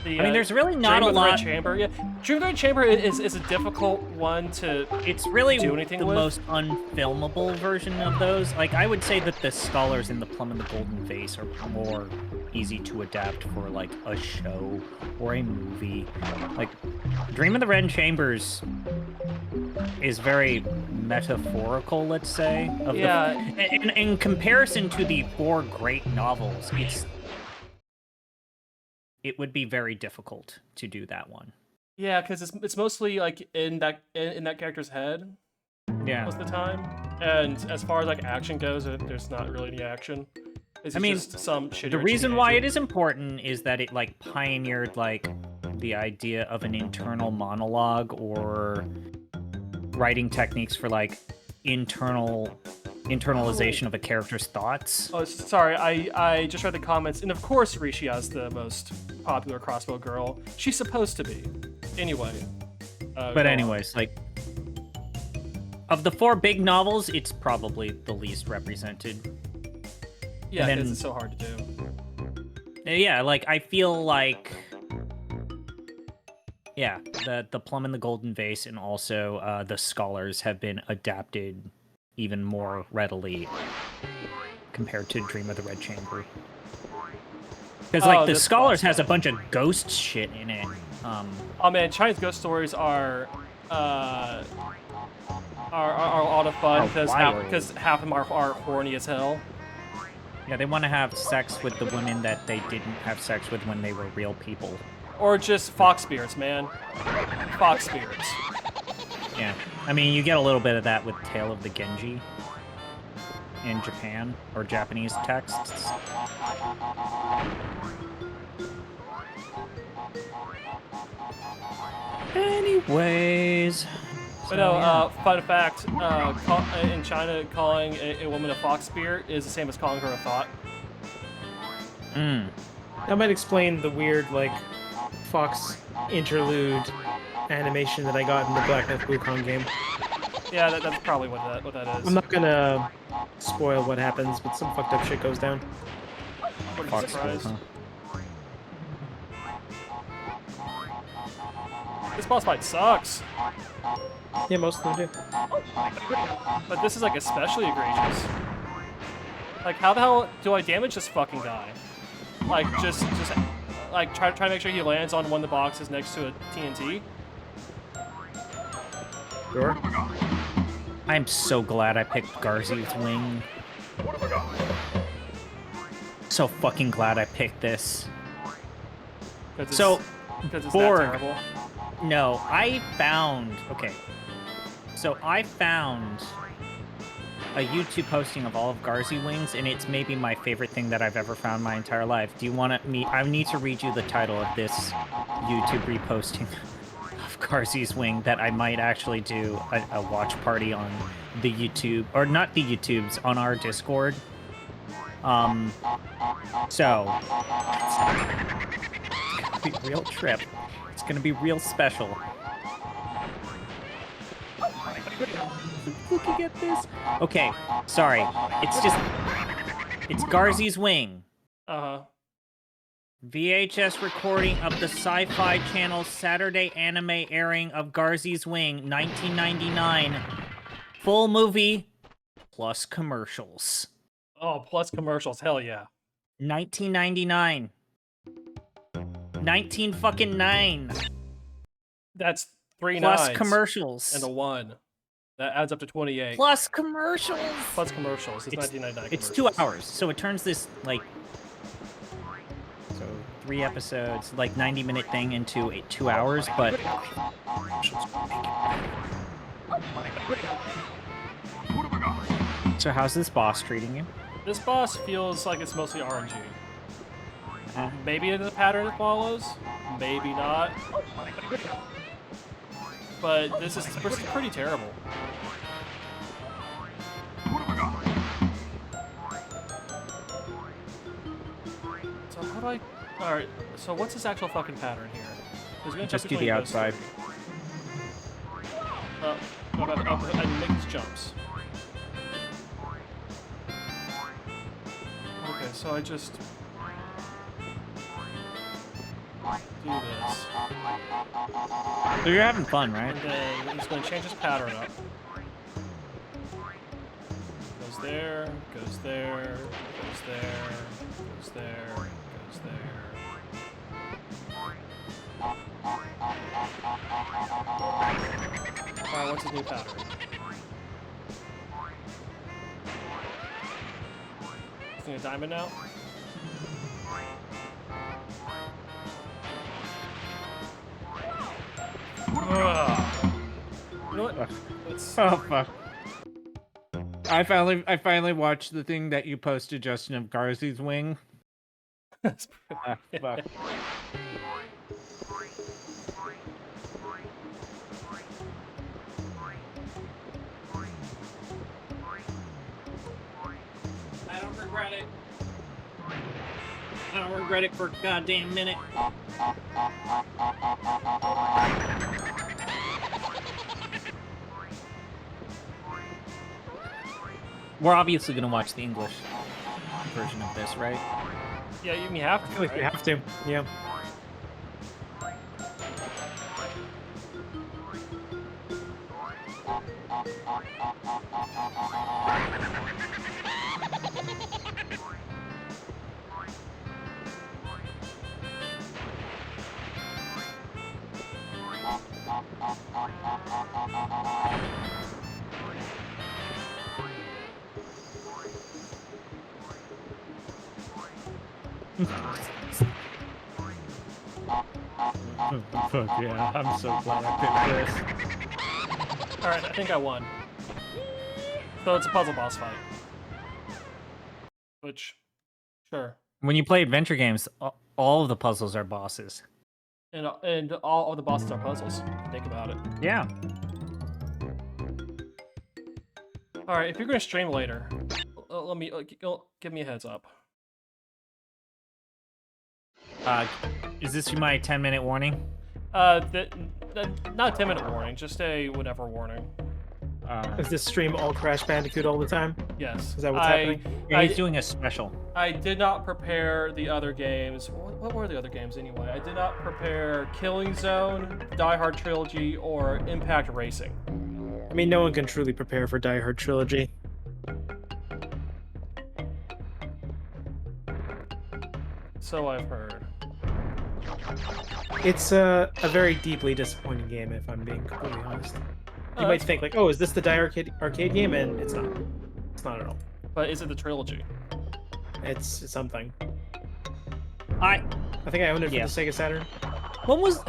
there's really not Dream a of the lot. Red Chamber, yeah. Dream of the Red Chamber is a difficult one to. It's really do anything the with. Most unfilmable version of those. I would say that the Scholars in the Plum and the Golden Vase are more easy to adapt for a show or a movie. Dream of the Red Chambers is very metaphorical, let's say. Of Yeah. in comparison to the 4 great novels, it would be very difficult to do that one. Yeah, because it's mostly like in that character's head Yeah. most of the time, and as far as like action goes, there's not really any action. It's just some shitty. The reason why it is important is that it like pioneered like the idea of an internal monologue or writing techniques for like internalization of a character's thoughts. Oh, sorry, I just read the comments, and of course Rishia's the most popular crossbow girl. She's supposed to be. Anyway. But anyways, like, of the 4 big novels, it's probably the least represented. Yeah, because it's so hard to do. Yeah, like, I feel like... Yeah, the Plum and the Golden Vase and also the Scholars have been adapted even more readily compared to Dream of the Red Chamber. Because, like, the Scholars has a bunch of ghost shit in it. Oh man, Chinese ghost stories are a lot of fun because half of them are horny as hell. Yeah, they want to have sex with the women that they didn't have sex with when they were real people. Or just fox spirits, man. Fox spirits. Yeah, I mean, you get a little bit of that with Tale of the Genji in Japan, or Japanese texts. Anyways... But no, fun fact, in China, calling a woman a fox spirit is the same as calling her a thought. That might explain the weird, like, fox interlude animation that I got in the Black Myth Wukong game. Yeah, that's probably what that is. I'm not gonna spoil what happens, but some fucked up shit goes down. Wouldn't be surprised. This boss fight sucks. Yeah, most of them do. But this is like especially egregious. Like, how the hell do I damage this fucking guy? Like, just like try to make sure he lands on one of the boxes next to a TNT. Sure. I'm so glad I picked Garzi's Wing. So fucking glad I picked this. So, because it's Borg. that terrible. No, I found a YouTube posting of all of Garzi Wings, and it's maybe my favorite thing that I've ever found in my entire life. Do you want me? I need to read you the title of this YouTube reposting of Garzi's Wing that I might actually do a watch party on the YouTube, or not the YouTubes, on our Discord. So it's gonna be a real trip. It's gonna be real special. Looking at this. Okay, sorry. It's Garzi's Wing. VHS recording of the Sci-Fi Channel's Saturday anime airing of Garzi's Wing, 1999. Full movie plus commercials. Oh, plus commercials, hell yeah. 1999. 19 fucking 9. That's 3 plus nines commercials. and a 1. That adds up to 28. Plus commercials. Plus commercials. It's 1999. It's 2 hours, so it turns this like 3 episodes, like 90-minute thing into 2 hours, but so how's this boss treating you? This boss feels like it's mostly RNG. Maybe it's a pattern it follows, maybe not. But this is pretty terrible. So how do I... Alright, so what's this actual fucking pattern here? Just do the outside. I make these jumps. Okay, so I just... do this. So you're having fun, right? And then I'm just going to change this pattern up. Goes there, goes there, goes there, goes there, goes there. Alright, what's his new pattern? using a diamond now. Ugh. You know what? Let's... Oh fuck. I finally watched the thing that you posted, Justin, of Garzy's wing. Ah, fuck. I don't regret it. I don't regret it for a goddamn minute. We're obviously gonna watch the English version of this, right? Yeah, you have I to. feel like we Right? have to. Yeah. Fuck yeah, I'm so glad I picked this. Alright, I think I won. So it's a puzzle boss fight. Which, sure. When you play adventure games, all of the puzzles are bosses. And all of the bosses are puzzles. Think about it. Yeah. Alright, if you're gonna stream later, let me give me a heads up. Is this my 10-minute warning? Not a 10-minute warning, just a whatever warning. Is this stream all Crash Bandicoot all the time? Yes. Is that what's happening? Yeah, he's doing a special. I did not prepare the other games. What were the other games anyway? I did not prepare Killing Zone, Die Hard Trilogy, or Impact Racing. I mean, no one can truly prepare for Die Hard Trilogy. So I've heard. It's a very deeply disappointing game, if I'm being completely honest. You might think, like, oh, is this the Die arcade game? And it's not. It's not at all. But is it the trilogy? It's something. I think I owned it for Yeah. the Sega Saturn. What was?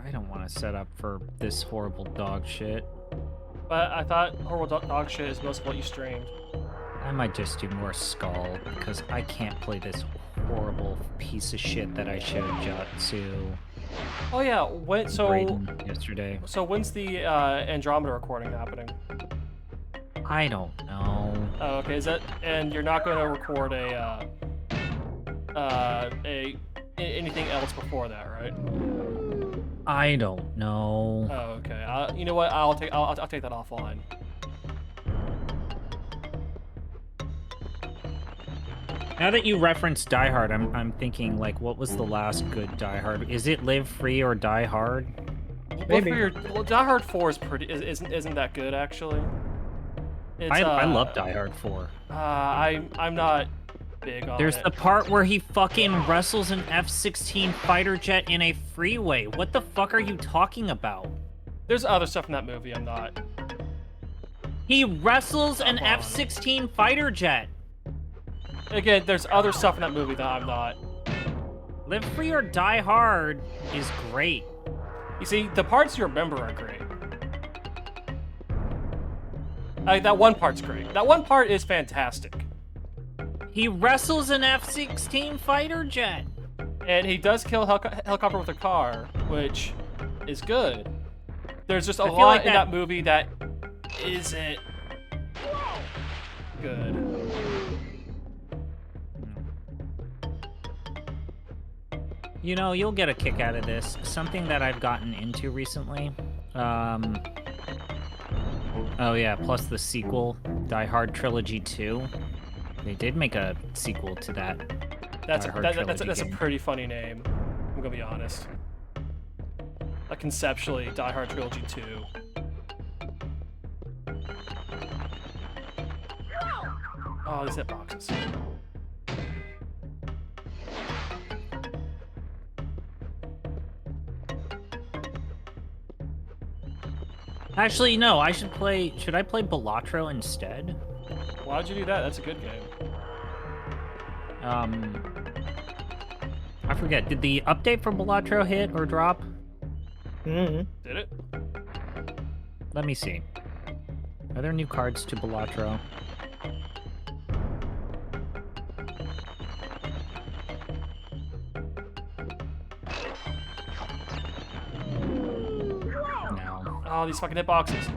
I don't want to set up for this horrible dog shit. But I thought horrible dog shit is most of what you streamed. I might just do more Skull because I can't play this horrible piece of shit that I showed to Oh yeah, so Braden yesterday. so when's the Andromeda recording happening? I don't know. Oh, okay, is that, and you're not going to record anything else before that, right? I don't know. Oh, okay. You know what? I'll take that offline. Now that you referenced Die Hard, I'm thinking like, what was the last good Die Hard? Is it Live Free or Die Die Hard 4 is isn't that good actually. It's, I love Die Hard 4. I'm not big on There's it. the part where he fucking wrestles an F-16 fighter jet in a freeway. What the fuck are you talking about? There's other stuff in that movie I'm not. He wrestles an F-16 fighter jet. Again, there's other stuff in that movie that I'm not. Live Free or Die Hard is great. You see, the parts you remember are great. That one part's great. That one part is fantastic. He wrestles an F-16 fighter jet. And he does kill a helicopter with a car, which is good. There's just a lot like in that movie that isn't good. You know, you'll get a kick out of this. Something that I've gotten into recently. Oh yeah, plus the sequel, Die Hard Trilogy 2. They did make a sequel to that. That's Die Hard that's trilogy a game. pretty funny name. I'm gonna be honest. Like conceptually, Die Hard Trilogy 2. Oh, these hitboxes. Actually, no. I should play. Should I play Balatro instead? Why'd you do that? That's a good game. I forget. Did the update for Balatro hit or drop? Mm-hmm. Did it? Let me see. Are there new cards to Balatro? No. Oh, these fucking hitboxes.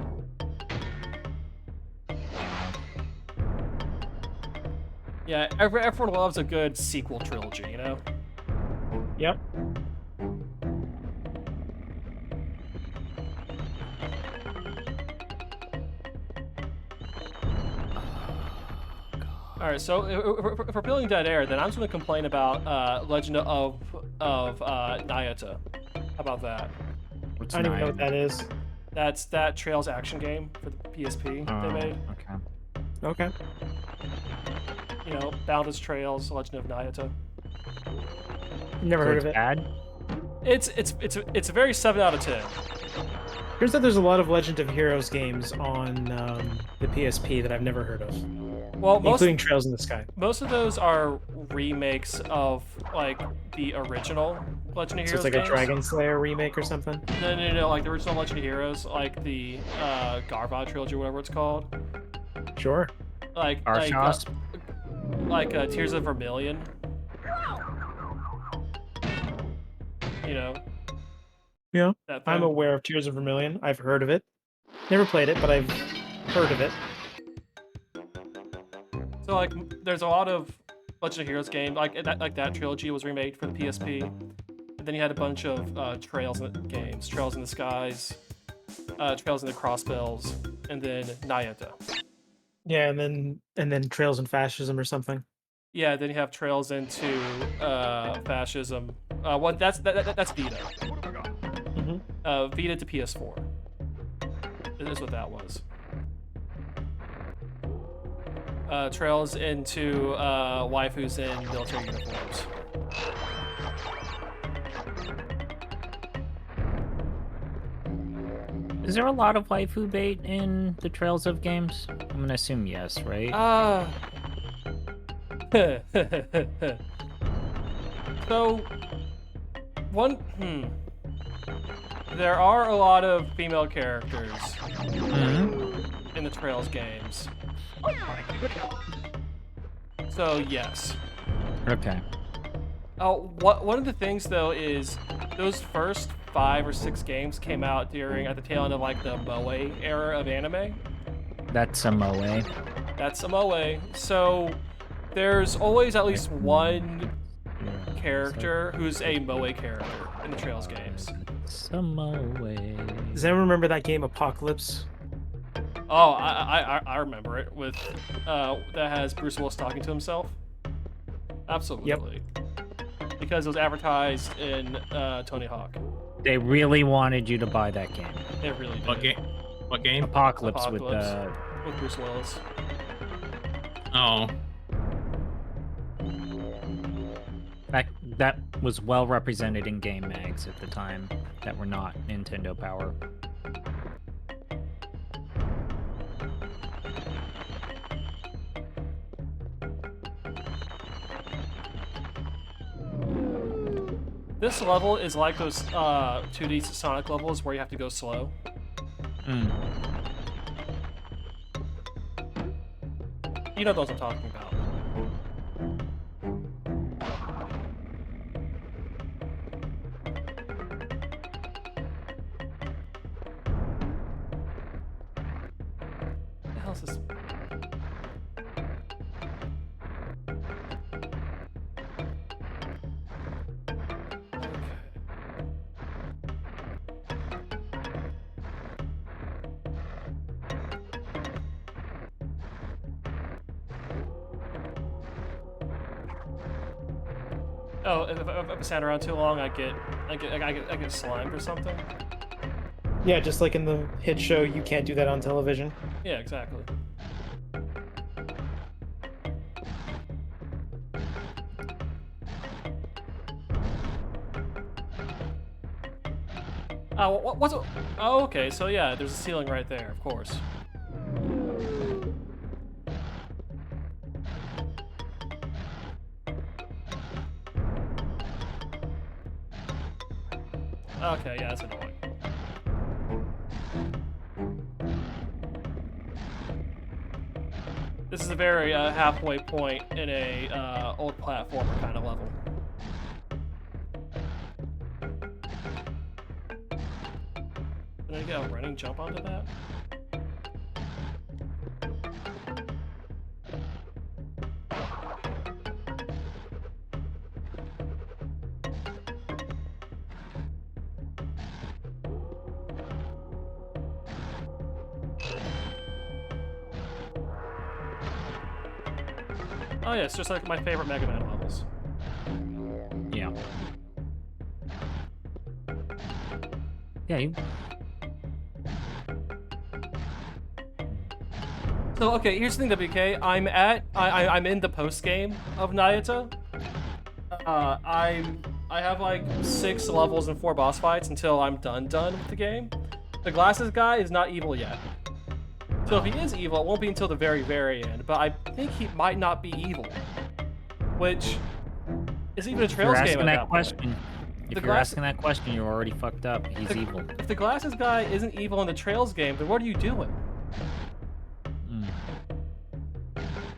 Yeah, everyone loves a good sequel trilogy, you know? Yep. Alright, so if we're peeling dead air, then I'm just gonna complain about Legend of Nayata. How about that? What's I don't even know what nine? that is. That's that Trails action game for the PSP they made. Okay. Okay. You know, Boundless Trails, Legend of Nayata. Never So heard it's of it. bad? It's a very 7 out of 10. Here's that there's a lot of Legend of Heroes games on the PSP that I've never heard of, Well, including Trails in the Sky. most of those are remakes of like the original Legend of So Heroes it's like games. a Dragon Slayer remake or something? No, like the original Legend of Heroes, like the Garvad trilogy, whatever it's called. Sure. Like Arshas? Tears of Vermilion. You know, Yeah. that I'm thing. aware of Tears of Vermilion. I've heard of it. Never played it, but I've heard of it. So like, there's a lot of Legend of Heroes games like that trilogy was remade for the PSP, and then you had a bunch of Trails games, Trails in the Skies, Trails in the Crossbells, and then Nayata. Yeah, and then Trails in Fascism or something. Yeah, then you have Trails into Fascism. That's Vita. Mm-hmm. Vita to PS4. Is what that was. Trails into waifus in military uniforms. Is there a lot of waifu bait in the Trails of games? I'm gonna assume yes, right? So, there are a lot of female characters Mhm. in the Trails games. So yes. Okay. Oh, one of the things though is those first 5 or 6 games came out at the tail end of like the Moe era of anime. That's a moe. That's a Moe. So there's always at least one character who's a Moe character in the Trails games. It's a moe. Does anyone remember that game Apocalypse? Oh, I remember it with that has Bruce Willis talking to himself. Absolutely. Because it was advertised in Tony Hawk. They really wanted you to buy that game. It really did. What game? What game? Apocalypse. With Bruce Willis. Oh, That was well represented in game mags at the time that were not Nintendo Power. This level is like those 2D Sonic levels where you have to go slow. Mm. You know those I'm talking about. What the hell is this? Oh, if I stand around too long, I get slimed or something. Yeah, just like in the hit show, you can't do that on television. Yeah, exactly. Oh, what's? Oh, okay. So yeah, there's a ceiling right there, of course. Okay, yeah, that's annoying. This is a very halfway point in a old platformer kind of level. Did I get a running jump onto that? Oh yeah, it's just like my favorite Mega Man levels. Yeah. Yeah, you... So okay, here's the thing, WK. I'm in the post game of Nayata. I have like 6 levels and 4 boss fights until I'm done with the game. The glasses guy is not evil yet. So if he is evil, it won't be until the very end. But I think he might not be evil, which is even a Trails game at that point. If you're asking that question, you're already fucked up. He's evil. If the glasses guy isn't evil in the Trails game, then what are you doing?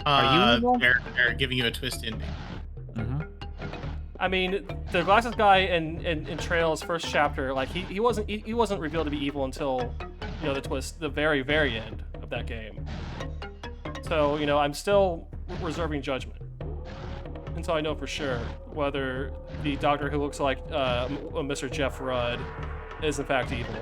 Are you evil? They're giving you a twist ending. I mean, the glasses guy in Trails first chapter, like he wasn't revealed to be evil until, you know, the very end of that game. So, you know, I'm still reserving judgment until I know for sure whether the Doctor who looks like Mr. Jeff Rudd is in fact evil.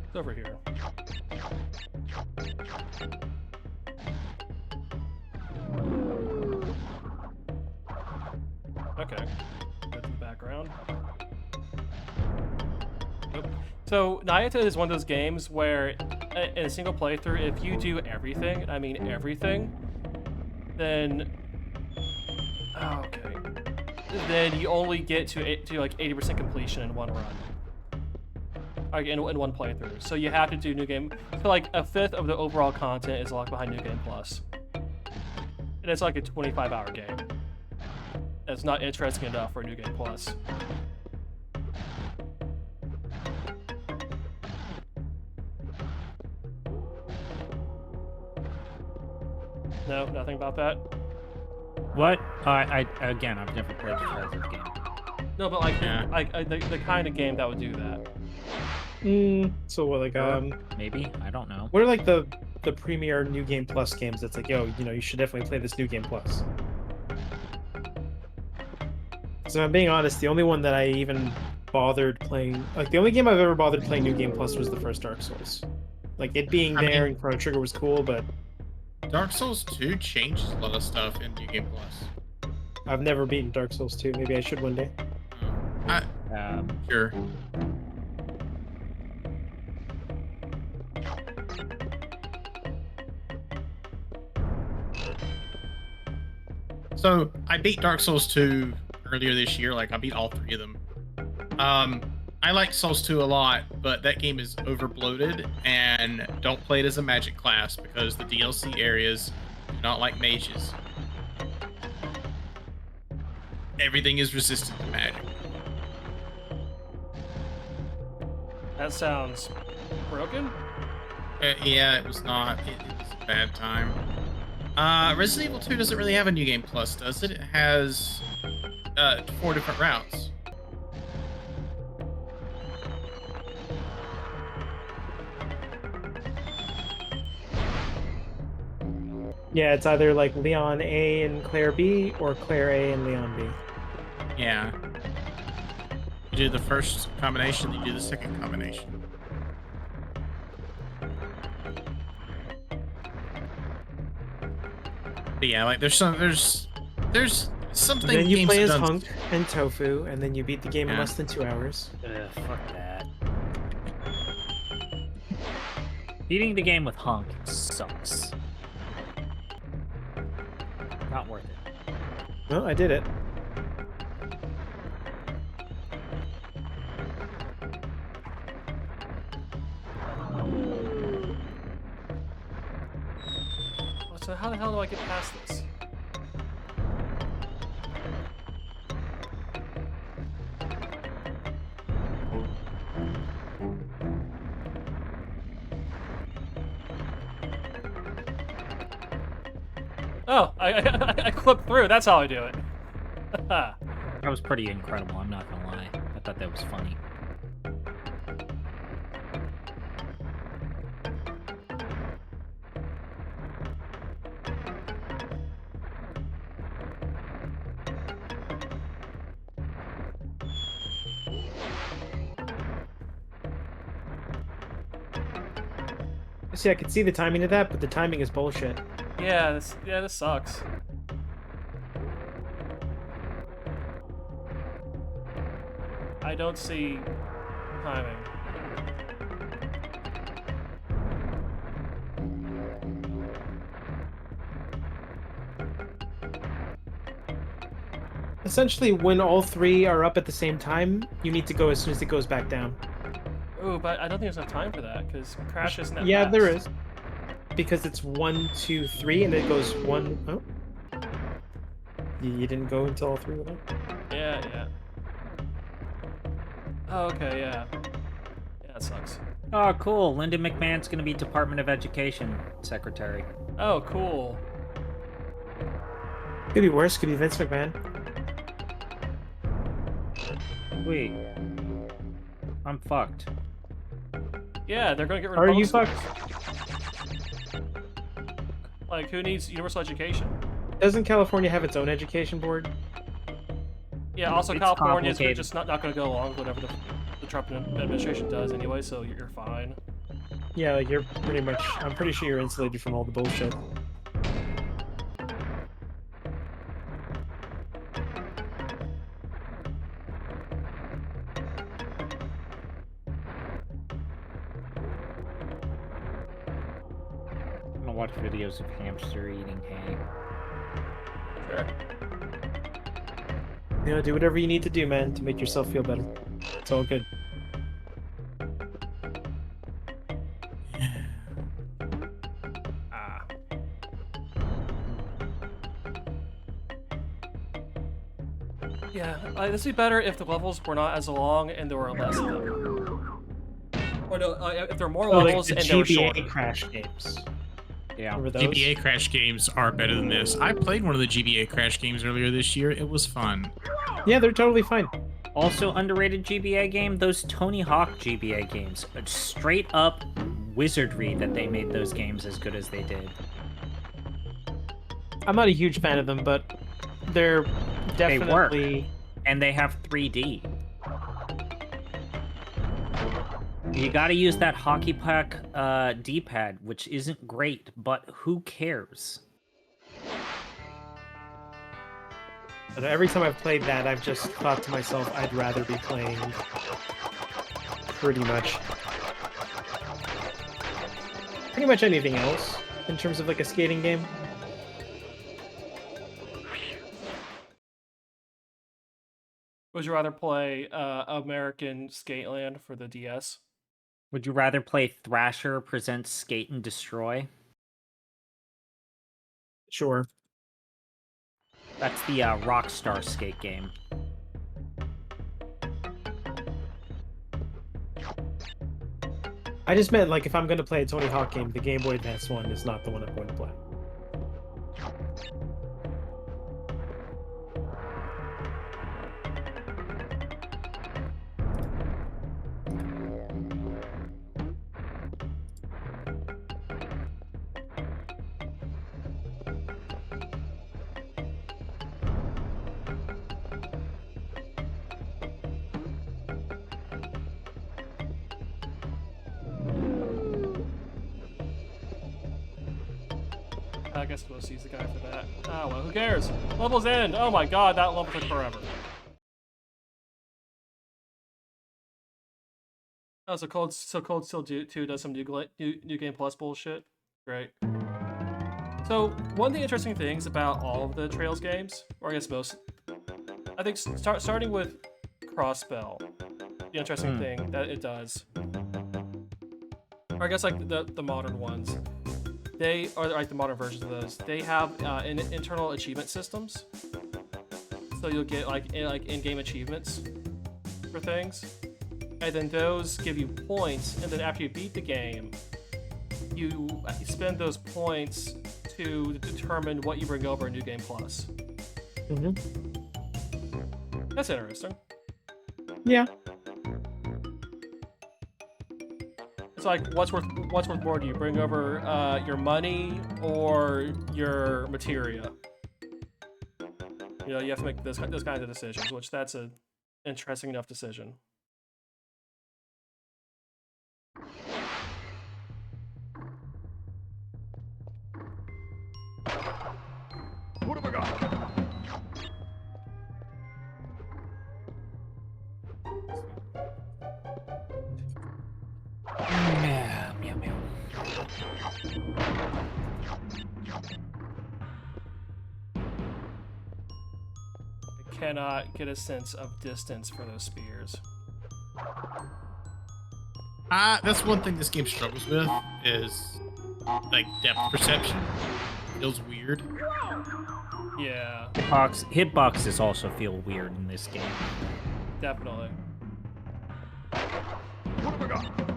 It's over here. Okay. Go to the background. Nope. So, Nayata is one of those games where, in a single playthrough, if you do everything, I mean everything, then... Oh, okay. Then you only get to like 80% completion in one run. Like in one playthrough. So you have to do New Game... So like a fifth of the overall content is locked behind New Game Plus. And it's like a 25-hour game. That's not interesting enough for New Game Plus. No, nothing about that? What? Again, I've never played the Trails game. No, but like, the kind of game that would do that. So what, like, Maybe? I don't know. what are like the premier New Game Plus games that's like, yo, you know, you should definitely play this New Game Plus? So I'm being honest, the only one that I even bothered playing, like the only game I've ever bothered playing New Game Plus was the first Dark Souls. Like it being there in Chrono Trigger was cool, but Dark Souls 2 changes a lot of stuff in New Game Plus. I've never beaten Dark Souls 2. Maybe I should one day. Sure. So I beat Dark Souls 2 earlier this year. Like I beat all 3 of them. I like Souls 2 a lot, but that game is over bloated, and don't play it as a magic class because the DLC areas do not like mages. Everything is resistant to magic. That sounds broken? Yeah, it was not. It was a bad time. Resident Evil 2 doesn't really have a New Game Plus, does it? It has 4 different routes. Yeah, it's either like Leon A and Claire B, or Claire A and Leon B. Yeah. You do the first combination, you do the second combination. But yeah, like there's something And then you games play have as done. Hunk and Tofu, and then you beat the game in Yeah. less than 2 hours. Ugh, fuck that. Beating the game with Hunk sucks. Not worth it. Well, I did it. So how the hell do I get past this? Oh, I clipped through. That's how I do it. That was pretty incredible, I'm not gonna lie. I thought that was funny. See, I could see the timing of that, but the timing is bullshit. Yeah, this sucks. I don't see timing. Essentially, when all 3 are up at the same time, you need to go as soon as it goes back down. Ooh, but I don't think there's enough time for that, because Crash isn't that Yeah, fast. there is. Because it's 1, 2, 3, and it goes 1. Oh. You didn't go until all 3 were done? Yeah. Oh, okay, yeah. Yeah, it sucks. Oh, cool. Linda McMahon's gonna be Department of Education secretary. Oh, cool. Could be worse. Could be Vince McMahon. Wait. I'm fucked. Yeah, they're gonna get rid Are of you public fucked? schools. Like, who needs universal education? Doesn't California have its own education board? Yeah, also It's California's complicated. just not gonna go along with whatever the Trump administration does anyway, so you're fine. Yeah, like you're pretty much. I'm pretty sure you're insulated from all the bullshit. I'm gonna watch videos of hamster eating hay. Sure. You know, do whatever you need to do, man, to make yourself feel better. It's all good. Ah. Yeah, this would be better if the levels were not as long and there were less of them. Or no, if there were more Oh, like levels the and they were GBA shorter. Crash games. Yeah. Remember those? GBA Crash games are better than this. I played one of the GBA Crash games earlier this year. It was fun. Yeah, they're totally fine. Also underrated GBA game, those Tony Hawk GBA games. A straight up wizardry that they made those games as good as they did. I'm not a huge fan of them, but they're They work. definitely. And they have 3D. You gotta use that hockey puck D-pad, which isn't great, but who cares? But every time I've played that, I've just thought to myself, I'd rather be playing pretty much anything else in terms of like a skating game. Would you rather play American Skateland for the DS? Would you rather play Thrasher presents Skate and Destroy? Sure. That's the Rockstar skate game. I just meant like if I'm going to play a Tony Hawk game, the Game Boy Advance one is not the one I'm going to play. guess I'm supposed to use the guy for that. Oh well, who cares? Level's end. Oh my god, that level took forever. Oh, so Cold Steel 2 does some new Game Plus bullshit. Great. So one of the interesting things about all of the Trails games, or I guess most, I think starting with Crossbell, the interesting thing that it does, or I guess like the modern ones, they are like the modern versions of those. They have internal achievement systems, so you'll get like in-game achievements for things, and then those give you points, and then after you beat the game, you spend those points to determine what you bring over in New Game Plus. That's interesting. Yeah. It's like, what's worth more? Do you bring over your money or your materia? You know, you have to make those kinds of decisions, which that's an interesting enough decision. What have I got? Meow, meow, meow. I cannot get a sense of distance for those spears. That's one thing this game struggles with, is like depth perception. Feels weird. Yeah, Hitboxes also feel weird in this game. definitely. What have I got?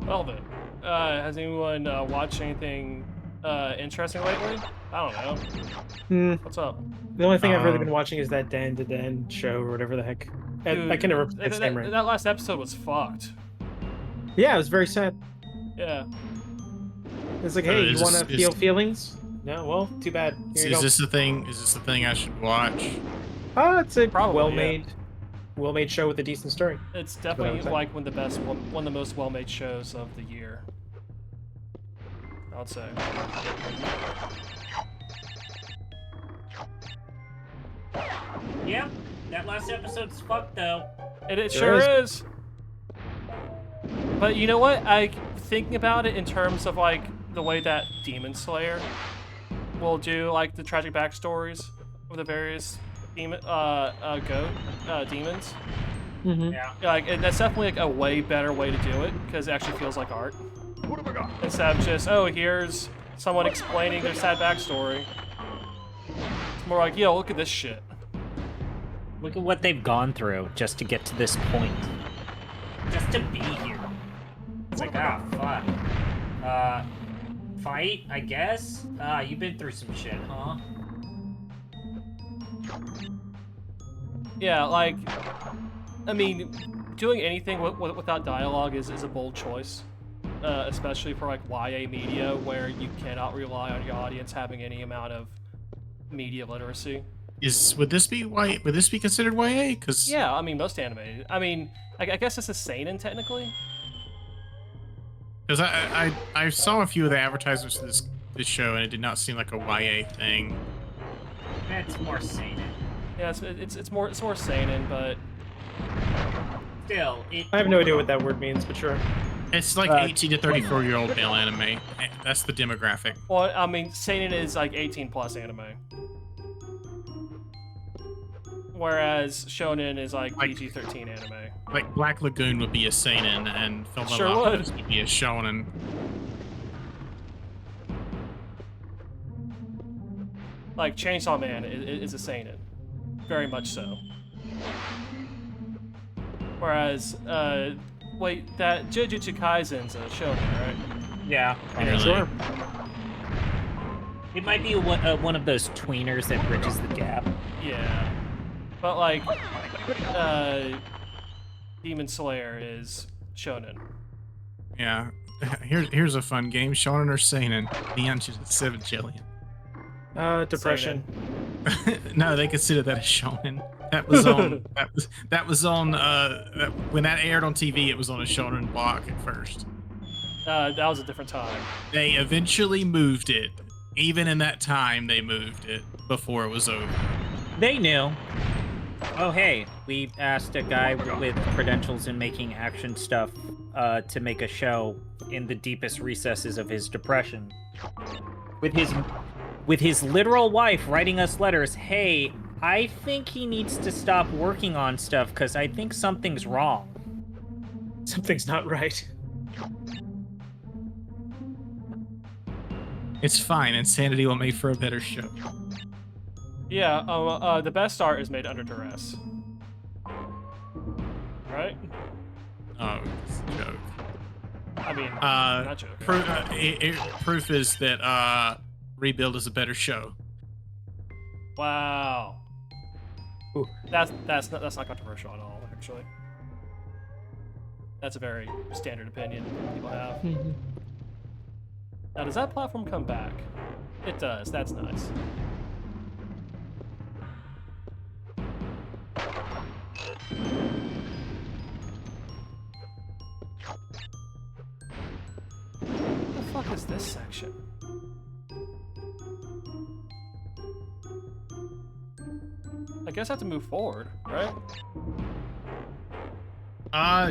Well then, has anyone watched anything interesting lately? I don't know. What's up? The only thing I've really been watching is that Dan to Dan show or whatever the heck. Dude, I can never pronounce his name right. That last episode was fucked. Yeah, it was very sad. Yeah. It's like, hey, you is want to this- feel feelings? No, well, too bad. Here you Is go. this the thing? Is this the thing I should watch? It's a Probably, well-made show with a decent story. It's what I definitely would say. like one of the most well-made shows of the year. I'd say. Yep, that last episode's fucked though. And it Sure sure is. But you know what? Thinking about it in terms of like the way that Demon Slayer will do like the tragic backstories of the various demons. Yeah. Like that's definitely like a way better way to do it because it actually feels like art What have I got? instead of just here's someone explaining their sad backstory. It's more like look at this shit. Look at what they've gone through just to get to this point. Just to be here. It's like, fuck. Fight, I guess? You've been through some shit, huh? Yeah, like, I mean, doing anything without dialogue is a bold choice, especially for like YA media where you cannot rely on your audience having any amount of media literacy. Would this be considered YA? Because Yeah, I mean most anime. I mean, I guess it's a seinen technically. Because I saw a few of the advertisements for this show, and it did not seem like a YA thing. That's more seinen. Yeah, it's more seinen, but Still, I have no idea what that word means, but sure. It's like 18 to 34-year-old male anime. That's the demographic. Well, I mean, seinen is like 18 plus anime. Whereas shonen is like PG-13 anime. Like Black Lagoon would be a seinen, and Film Sure Alchemist would be a shonen. Like Chainsaw Man is a seinen, very much so. Whereas, wait, that Jujutsu Kaisen's a shonen, right? Yeah. Really? Sure. It might be one of those tweeners that bridges the gap. Yeah, but like, Demon Slayer is shonen. Yeah. Here's a fun game. Shonen or seinen? The answer is 7 jillion. Depression. No, they consider that a shonen. That was on. that was on. When that aired on TV, it was on a shonen block at first. That was a different time. They eventually moved it. Even in that time, they moved it before it was over. They knew. Oh, hey, we asked a guy with credentials in making action stuff to make a show in the deepest recesses of his depression. With his literal wife writing us letters, hey, I think he needs to stop working on stuff because I think something's wrong. Something's not right. It's fine. Insanity will make for a better show. Yeah, the best art is made under duress. Right? Oh, it's a joke. I mean, not joke. Proof is that Rebuild is a better show. Wow. Ooh. That's not controversial at all, actually. That's a very standard opinion people have. Now, does that platform come back? It does. That's nice. What the fuck is this section? I guess I have to move forward, right?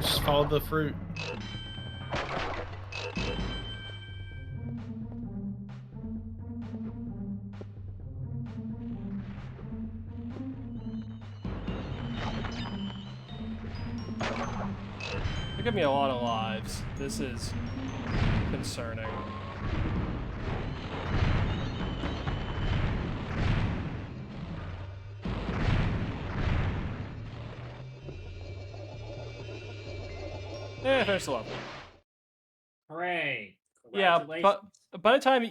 Just follow the fruit. They give me a lot of lives. This is concerning. Yeah, finished the level. Hooray! Yeah, but by the time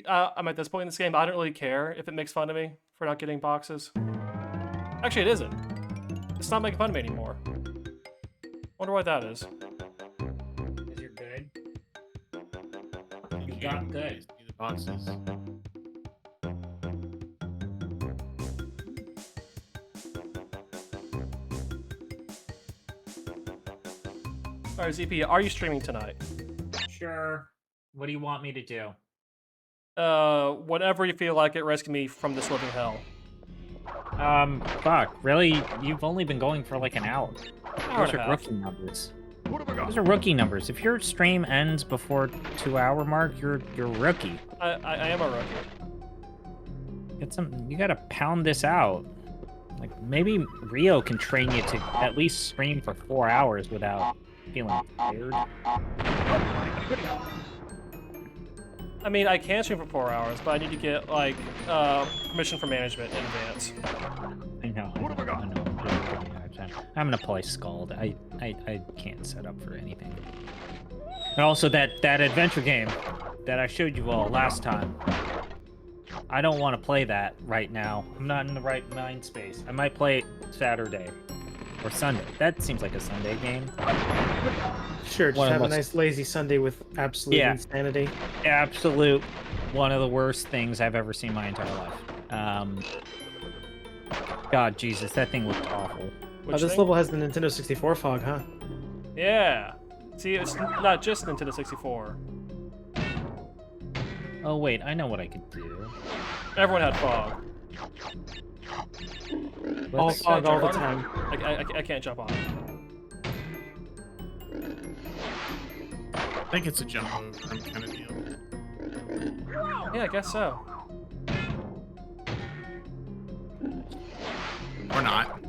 I'm at this point in this game, I don't really care if it makes fun of me for not getting boxes. Actually, it isn't. It's not making fun of me anymore. Wonder why that is. Because you're good. You got good. The boxes. Alright, ZP, are you streaming tonight? Sure. What do you want me to do? Whenever you feel like it, rescue me from this living hell. Fuck, really? You've only been going for like an hour. Hour Those and a are half. rookie numbers. What have I got? Those are rookie numbers. If your stream ends before 2-hour mark, you're rookie. I am a rookie. You gotta pound this out. Like maybe Rio can train you to at least stream for 4 hours without feeling tired. I mean, I can stream for 4 hours, but I need to get, like, permission from management in advance. I know. I'm gonna play Scald. I can't set up for anything. And also that adventure game that I showed you all last time. I don't want to play that right now. I'm not in the right mind space. I might play it Saturday or Sunday. That seems like a Sunday game. Sure, just One of have a the most- nice lazy Sunday with absolute Yeah. insanity. Absolute one of the worst things I've ever seen my entire life. God, Jesus, that thing looked awful. Which This thing? level has the Nintendo 64 fog, huh? Yeah. See, it's not just Nintendo 64. Oh wait, I know what I could do. Everyone had fog. All Let's- fog all the jump on time. I can't jump on it. I think it's a jump over kind of deal. Yeah, I guess so. Or not.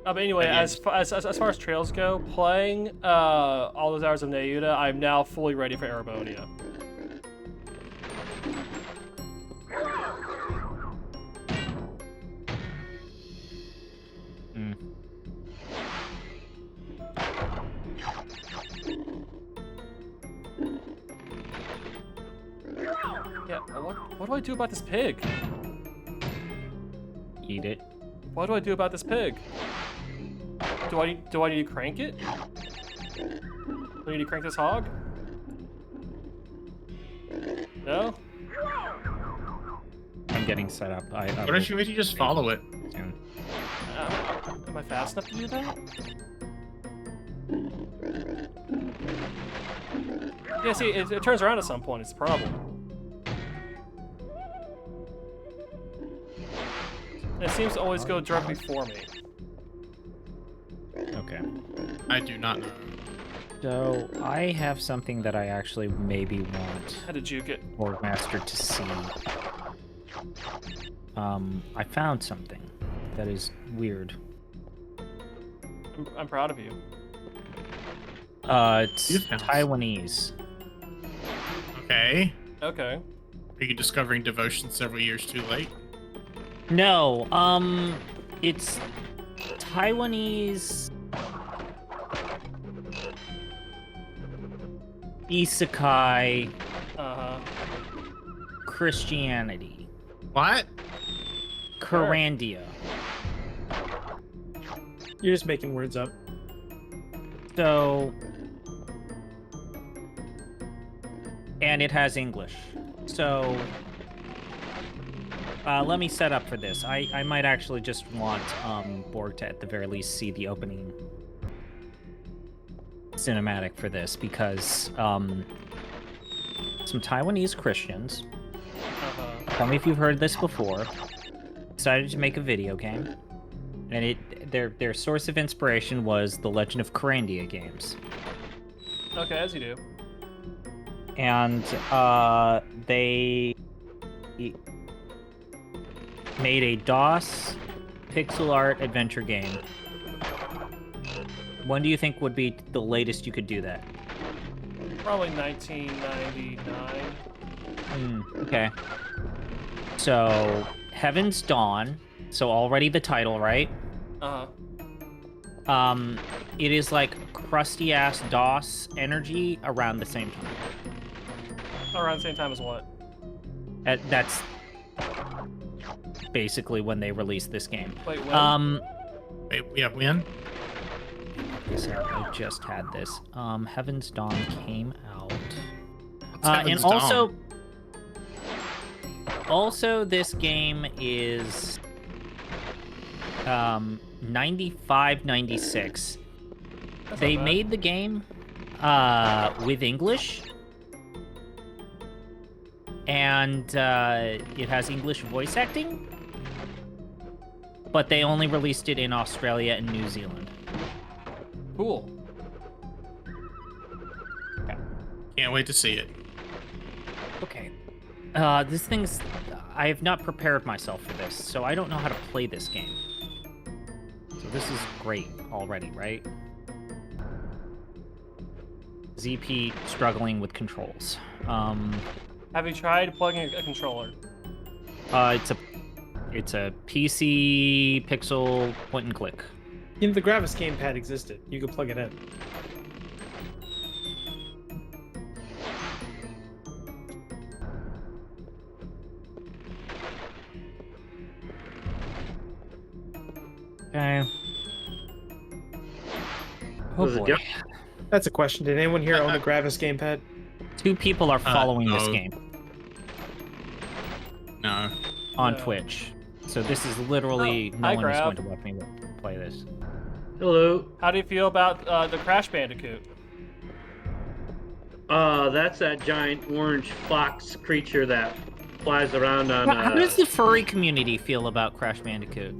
But anyway, as far as trails go, playing all those hours of Neuda, I'm now fully ready for Erebonia. Yeah, what do I do about this pig? Eat it. What do I do about this pig? Do I need to crank it? Do I need to crank this hog? No? I'm getting set up. Why don't you wait to just follow it? Soon. Am I fast enough to do that? Yeah, see, it turns around at some point. It's a problem. It seems to always go directly for me. Okay. I do not know. So I have something that I actually maybe want How to juke it? Boardmaster to see. I found something that is weird. I'm proud of you. It's You found Taiwanese. Okay. Okay. Are you discovering devotion several years too late? No, it's Taiwanese isekai Uh-huh. Christianity. What? Curandia. You're just making words up. So, and it has English. So, let me set up for this. I might actually just want Borg to at the very least see the opening cinematic for this because some Taiwanese Christians, Uh-huh. tell me if you've heard this before, decided to make a video game, and their source of inspiration was the Legend of Curandia games. Okay, as you do. And they made a DOS pixel art adventure game. When do you think would be the latest you could do that? Probably 1999. Okay. So, Heaven's Dawn. So already the title, right? Uh-huh. It is like crusty ass DOS energy around the same time. Around the same time as what? That's basically when they released this game. Wait, when? Wait, yeah, when? I just had this. Heaven's Dawn came out. What's And Heaven's also, Dawn? also this game is 95, 96. That's They not bad. made the game with English, and it has English voice acting, but they only released it in Australia and New Zealand. Cool. Can't wait to see it. Okay. This thing's... I have not prepared myself for this, so I don't know how to play this game. So this is great already, right? ZP struggling with controls. Have you tried plugging a controller? It's a PC pixel point and click. You know, the Gravis gamepad existed. You could plug it in. Okay. Oh Was it boy. yep? That's a question. Did anyone here own the Gravis gamepad? 2 people are following this no. game No. on No. Twitch. So this is literally Oh, no hi, one is Grab. going to let me play this. Hello. How do you feel about the Crash Bandicoot? That's that giant orange fox creature that flies around on. How does the furry community feel about Crash Bandicoot?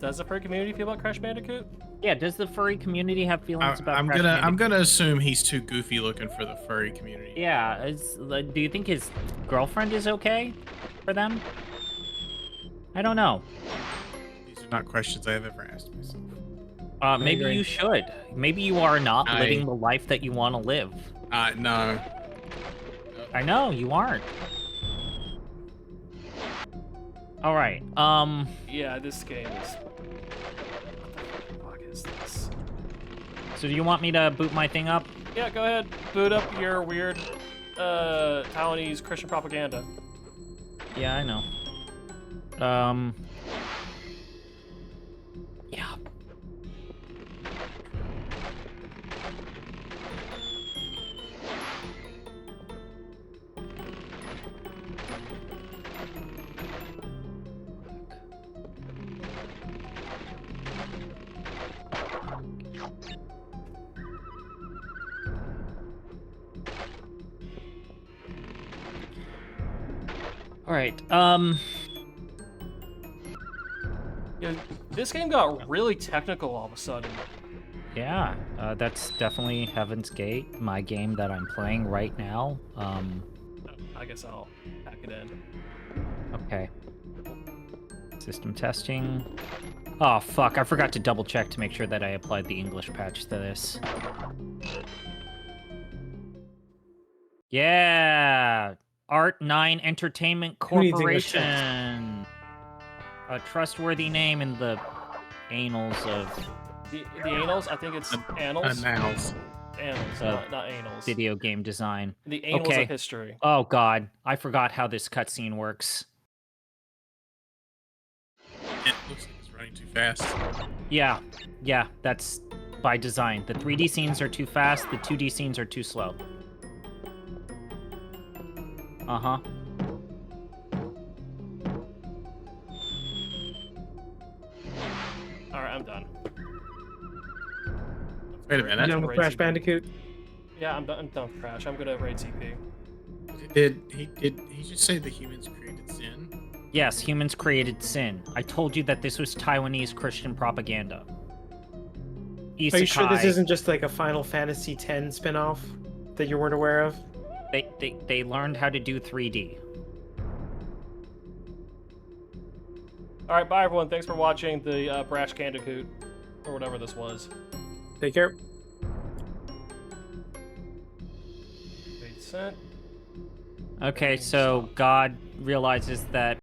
Does the furry community feel about Crash Bandicoot? Yeah, does the furry community have feelings about I'm Crash gonna Bandicoot? assume he's too goofy looking for the furry community. Yeah, do you think his girlfriend is okay for them? I don't know. These are not questions I have ever asked myself. Maybe agree. you should. Maybe you are not I- living the life that you want to live. No. I know, you aren't. All right. Yeah, this game is. What the fuck is this? So do you want me to boot my thing up? Yeah, go ahead. Boot up your weird Taiwanese Christian propaganda. Yeah, I know. Yeah. All right. Yeah, this game got really technical all of a sudden. Yeah, that's definitely Heaven's Gate, my game that I'm playing right now. I guess I'll pack it in. Okay. System testing. Oh, fuck, I forgot to double check to make sure that I applied the English patch to this. Yeah! Art9 Entertainment Who needs English text? Corporation! A trustworthy name in the annals of The anals, I think it's annals. Annals. Annals, not anals. video game design. The annals Okay. of history. Oh god, I forgot how this cutscene works. It looks like it's running too fast. Yeah, that's by design. The 3D scenes are too fast, the 2D scenes are too slow. Uh-huh. Alright, I'm done. Wait a You minute. done with Crash Bandicoot? Yeah, I'm done with Crash. I'm gonna raid CP. Did he just say the humans created sin? Yes, humans created sin. I told you that this was Taiwanese Christian propaganda. Isekai. Are you sure this isn't just like a Final Fantasy X spin-off that you weren't aware of? They learned how to do 3D. Alright, bye everyone. Thanks for watching the Brash Bandicoot. Or whatever this was. Take care. Wait, sent. Okay, so God realizes that